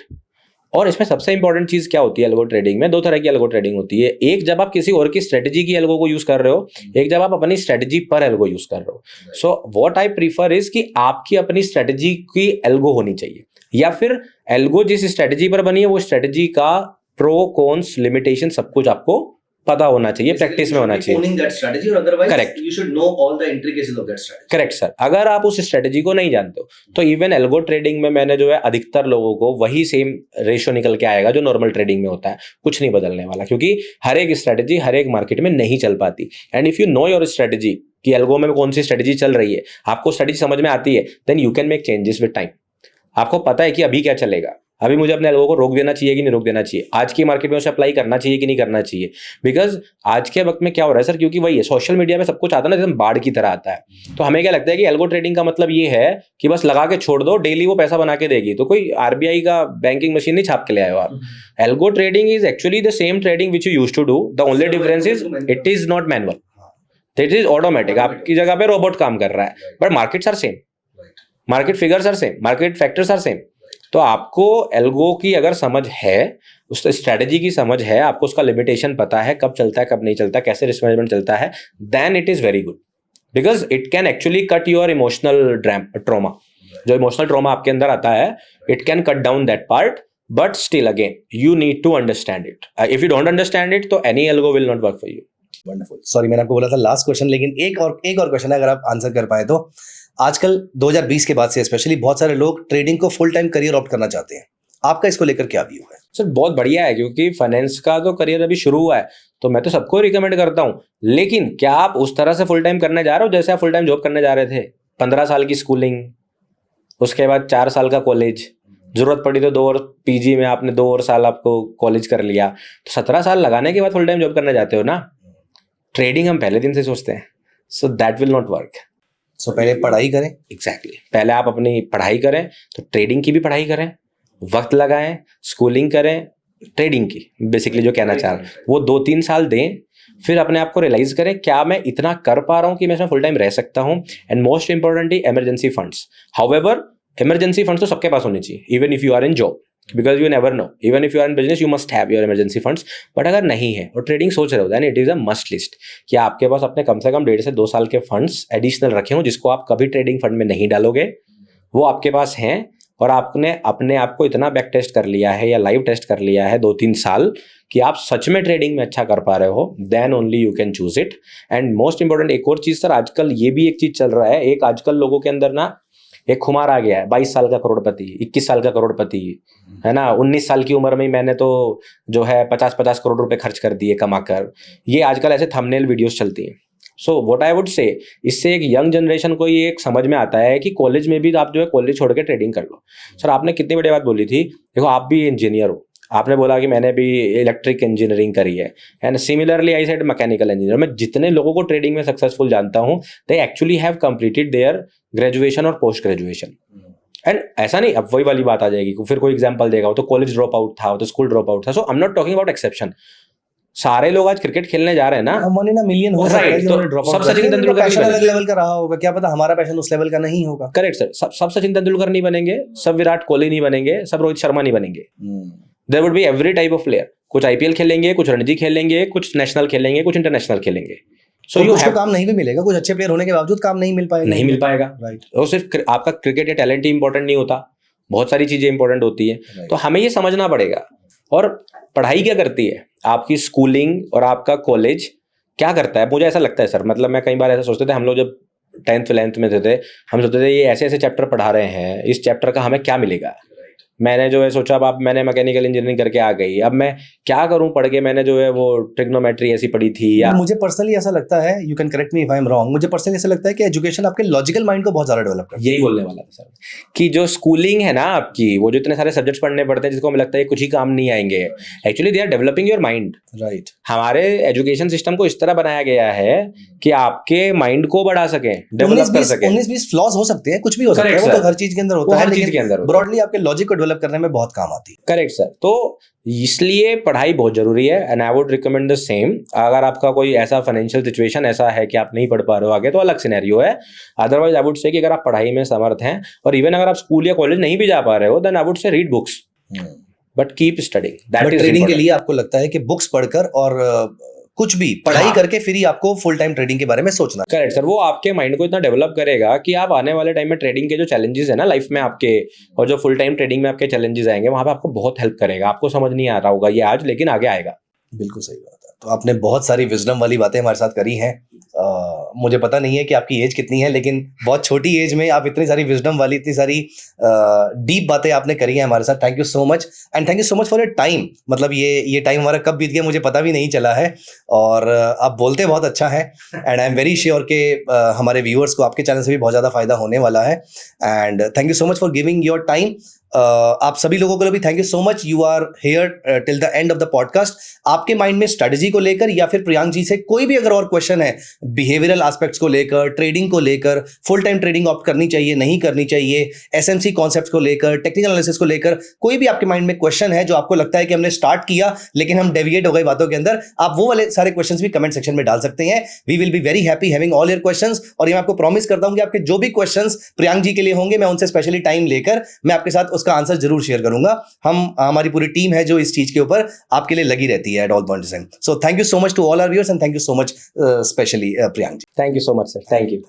और इसमें सबसे इंपॉर्टेंट चीज क्या होती है एल्गो ट्रेडिंग में? 2 तरह की एल्गो ट्रेडिंग होती है। एक जब आप किसी और की स्ट्रेटजी की एल्गो को यूज कर रहे हो, एक जब आप अपनी स्ट्रेटजी पर एल्गो यूज कर रहे हो। So what I prefer is कि आपकी अपनी स्ट्रेटजी की एल्गो होनी चाहिए, या फिर एल्गो जिस स्ट्रेटजी पर बनी है वो स्ट्रेटजी का प्रो कॉन्स लिमिटेशन सब कुछ आपको पता होना चाहिए, प्रैक्टिस में होना चाहिए। owning that strategy, और otherwise Correct. you should know all the intricacies of that strategy. Correct sir. अगर आप उस स्ट्रेटेजी को नहीं जानते हो तो इवन एल्गो ट्रेडिंग में मैंने जो है अधिकतर लोगों को वही सेम रेशियो निकल के आएगा जो नॉर्मल ट्रेडिंग में होता है, कुछ नहीं बदलने वाला, क्योंकि हर एक स्ट्रेटेजी हर एक मार्केट में नहीं चल पाती। And if you know your strategy कि एल्गो में कौन सी स्ट्रेटेजी चल रही है, आपको स्ट्रेटेजी समझ में आती है, then you can make changes with time. आपको पता है कि अभी क्या चलेगा, अभी मुझे अपने एल्गो को रोक देना चाहिए कि नहीं रोक देना चाहिए, आज की मार्केट में उसे अप्लाई करना चाहिए कि नहीं करना चाहिए। बिकॉज आज के वक्त में क्या हो रहा है सर, क्योंकि वही है, सोशल मीडिया में सब कुछ आता है ना एकदम बाढ़ की तरह आता है। तो हमें क्या लगता है कि एल्गो ट्रेडिंग का मतलब ये है कि बस लगा के छोड़ दो, डेली वो पैसा बना के देगी। तो कोई आरबीआई का बैंकिंग मशीन नहीं छाप के ले आए हो आप। Algo trading is actually the same trading which you used to do, the only difference is it is not manual, it is automatic. आपकी जगह पे रोबोट काम कर रहा है, but markets are same, market figures are same, market factors are same. तो आपको algo की अगर समझ है, उस स्ट्रेटेजी की समझ है, आपको उसका लिमिटेशन पता है, कब चलता है कब नहीं चलता, कैसे रिस्क मैनेजमेंट चलता है, then it is very good, because it can actually cut your emotional trauma. जो इमोशनल ट्रॉमा आपके अंदर आता है, it can cut down that part, but still again you need to understand it. If you don't understand it तो any algo will not work for you. Wonderful. Sorry, मैंने आपको बोला था लास्ट क्वेश्चन, लेकिन एक और क्वेश्चन है, अगर आप आंसर कर पाए तो। आजकल 2020 के बाद से स्पेशली बहुत सारे लोग ट्रेडिंग को फुल टाइम करियर ऑप्ट करना चाहते हैं, आपका इसको लेकर क्या व्यू है? सर बहुत बढ़िया है, क्योंकि फाइनेंस का तो करियर अभी शुरू हुआ है, तो मैं तो सबको रिकमेंड करता हूँ। लेकिन क्या आप उस तरह से फुल टाइम करने जा रहे हो जैसे आप फुल टाइम जॉब करने जा रहे थे? 15 साल की स्कूलिंग, उसके बाद 4 साल का कॉलेज, जरूरत पड़ी तो 2 और पीजी में आपने 2 और साल आपको कॉलेज कर लिया, तो 17 साल लगाने के बाद फुल टाइम जॉब करने जाते हो ना। ट्रेडिंग हम पहले दिन से सोचते हैं, so that will not work. So पहले पढ़ाई करें। एग्जैक्टली, पहले आप अपनी पढ़ाई करें, तो ट्रेडिंग की भी पढ़ाई करें, वक्त लगाएं, स्कूलिंग करें, ट्रेडिंग की बेसिकली जो कहना चाह रहा हूं वो 2-3 साल दें, फिर अपने आप को रियलाइज करें क्या मैं इतना कर पा रहा हूं कि मैं इसमें फुल टाइम रह सकता हूं। And most importantly emergency funds. However emergency funds तो सबके पास होने चाहिए, even if you are in job, because you never know, even if you are in business you must have your emergency funds. But अगर नहीं है और trading सोच रहे हो, then it is a must list कि आपके पास अपने कम से कम 1.5 से 2 साल के फंड्स एडिशनल रखे हों, जिसको आप कभी ट्रेडिंग फंड में नहीं डालोगे, वो आपके पास हैं। और आपने अपने आप को इतना बैक टेस्ट कर लिया है या लाइव टेस्ट कर लिया है 2-3 साल कि आप सच में ट्रेडिंग में अच्छा कर पा रहे हो, then only you can choose it. And most important एक और चीज सर, आजकल ये भी एक चीज चल रहा है, एक आजकल लोगों के अंदर ना एक खुमार आ गया है, 22 साल का करोड़पति, 21 साल का करोड़पति, है ना, 19 साल की उम्र में ही मैंने तो जो है 50-50 करोड़ रुपए खर्च कर दिए कमाकर। ये आजकल ऐसे थंबनेल वीडियोस चलती हैं। सो व्हाट आई वुड से, इससे एक यंग जनरेशन को ये एक समझ में आता है कि कॉलेज में भी आप जो है कॉलेज छोड़ के ट्रेडिंग कर लो। सर आपने कितनी बड़ी बात बोली थी, देखो आप भी इंजीनियर हो, आपने बोला कि मैंने भी इलेक्ट्रिक इंजीनियरिंग करी है, and similarly I said mechanical engineer. मैं जितने लोगों को ट्रेडिंग में सक्सेसफुल जानता हूँ, they actually have completed their graduation और पोस्ट ग्रेजुएशन। एंड ऐसा नहीं, अब वही वाली बात आ जाएगी, फिर कोई एग्जाम्पल देगा, वो तो कॉलेज ड्रॉप आउट था, वो तो स्कूल ड्रॉप आउट था। So I am not talking about exception. सारे लोग आज क्रिकेट खेलने जा रहे हैं ना, 1 in a million हो सकता है जिन्होंने ड्रॉप आउट सब सचिन तेंदुलकर पैशन अलग लेवल का रहा होगा, क्या पता हमारा पैशन उस लेवल का नहीं होगा। करेक्ट सर, सब सचिन तेंदुलकर नहीं बनेंगे, सब विराट कोहली नहीं बनेंगे, सब रोहित शर्मा नहीं बनेंगे। There would be every type of player, कुछ आईपीएल खेलेंगे, कुछ रणजी खेलेंगे, कुछ नेशनल खेलेंगे, कुछ इंटरनेशनल खेलेंगे। सो यू हैव काम नहीं भी मिलेगा, कुछ अच्छे प्लेयर होने के बावजूद काम नहीं मिल पाएगा, नहीं मिल पाएगा। राइट। और सिर्फ आपका क्रिकेट या टैलेंट ही इंपॉर्टेंट नहीं होता, बहुत सारी चीजें इंपॉर्टेंट होती है। तो हमें ये समझना पड़ेगा। और पढ़ाई क्या करती है, आपकी स्कूलिंग और आपका कॉलेज क्या करता है। मुझे ऐसा लगता है सर, मतलब मैं कई बार ऐसा सोचते थे, हम लोग जब 10th 11th में थे, हम सोचते थे ये ऐसे ऐसे चैप्टर पढ़ा रहे हैं, इस चैप्टर का हमें क्या मिलेगा। मैंने जो है सोचा, अब मैंने मैकेनिकल इंजीनियरिंग करके आ गई, अब मैं क्या करूं पढ़ के। मैंने जो है वो ट्रिग्नोमेट्री ऐसी पढ़ी थी। या मुझे पर्सनली ऐसा लगता है, you can correct me if I am wrong, मुझे पर्सनली ऐसा लगता है कि एजुकेशन आपके लॉजिकल माइंड को बहुत ज्यादा डेवलप करता है। यही बोलने वाला था सर, कि जो स्कूलिंग है ना आपकी, वो जो इतने सारे सब्जेक्ट्स पढ़ने पड़ते हैं जिसको हमें लगता है कुछ ही काम नहीं आएंगे, actually they are developing your mind. Right. हमारे एजुकेशन सिस्टम को इस तरह बनाया गया है कि आपके माइंड को बढ़ा सके, डेवलप कर सके। 19-20 फ्लॉज हो सकते हैं, कुछ भी हो सकता है, वो तो हर चीज के अंदर होता है, हर चीज के अंदर ब्रॉडली आपके लॉजिक को डेवलप करने में बहुत काम आती है। Correct sir. तो इसलिए पढ़ाई बहुत जरूरी है, and I would recommend the same. अगर आपका कोई ऐसा फाइनेंशियल सिचुएशन ऐसा है कि आप नहीं पढ़ पा रहे हो आगे, तो अलग सिनेरियो है। अदरवाइज आई वुड से कि अगर आप पढ़ाई में समर्थ हैं, और इवन अगर आप स्कूल या कॉलेज नहीं भी जा पा रहे हो, then I would say read books, but keep studying. That is trading के लिए आपको लगता है कि बुक्स पढ़कर और कुछ भी पढ़ाई करके फिर ही आपको फुल टाइम ट्रेडिंग के बारे में सोचना। करेक्ट सर, वो आपके माइंड को इतना डेवलप करेगा कि आप आने वाले टाइम में ट्रेडिंग के जो चैलेंजेस है ना लाइफ में आपके, और जो फुल टाइम ट्रेडिंग में आपके चैलेंजेस आएंगे, वहां पे आपको बहुत हेल्प करेगा। आपको समझ नहीं आ रहा होगा ये आज, लेकिन आगे आएगा। बिल्कुल सही बात है। तो आपने बहुत सारी विजडम वाली बातें हमारे साथ करी हैं। मुझे पता नहीं है कि आपकी एज कितनी है, लेकिन बहुत छोटी एज में आप इतनी सारी विजडम वाली, इतनी सारी डीप बातें आपने करी हैं हमारे साथ। Thank you so much and thank you so much for your time. मतलब ये टाइम हमारा कब बीत गया मुझे पता भी नहीं चला है, और आप बोलते बहुत अच्छा है and I am very sure कि हमारे व्यूअर्स को आपके चैनल से भी बहुत ज़्यादा फायदा होने वाला है। And thank you so much for giving your time. आप सभी लोगों को भी thank you so much. You are here till the end of the podcast. आपके माइंड में स्ट्रेटजी को लेकर या फिर प्रियांक जी से कोई भी अगर और क्वेश्चन है, बिहेवियरल एस्पेक्ट्स को लेकर, ट्रेडिंग को लेकर, फुल टाइम ट्रेडिंग ऑप्ट करनी चाहिए नहीं करनी चाहिए, एसएमसी कॉन्सेप्ट्स को लेकर, टेक्निकल एनालिसिस को लेकर, कोई भी आपके माइंड में क्वेश्चन है जो आपको लगता है कि हमने स्टार्ट किया लेकिन हम डेविएट हो गए बातों के अंदर, आप वो वाले सारे क्वेश्चंस भी कमेंट सेक्शन में डाल सकते हैं। We will be very happy having all your questions. और ये मैं आपको प्रॉमिस करता हूं कि आपके जो भी क्वेश्चंस प्रियांक जी के लिए होंगे, मैं उनसे स्पेशली टाइम लेकर मैं आपके साथ उसका आंसर जरूर शेयर करूंगा। हमारी पूरी टीम है जो इस चीज के ऊपर आपके लिए लगी रहती है at all points in time. So thank you so much to all our viewers and thank you so much specially Priyank ji. Thank you so much sir, thank you.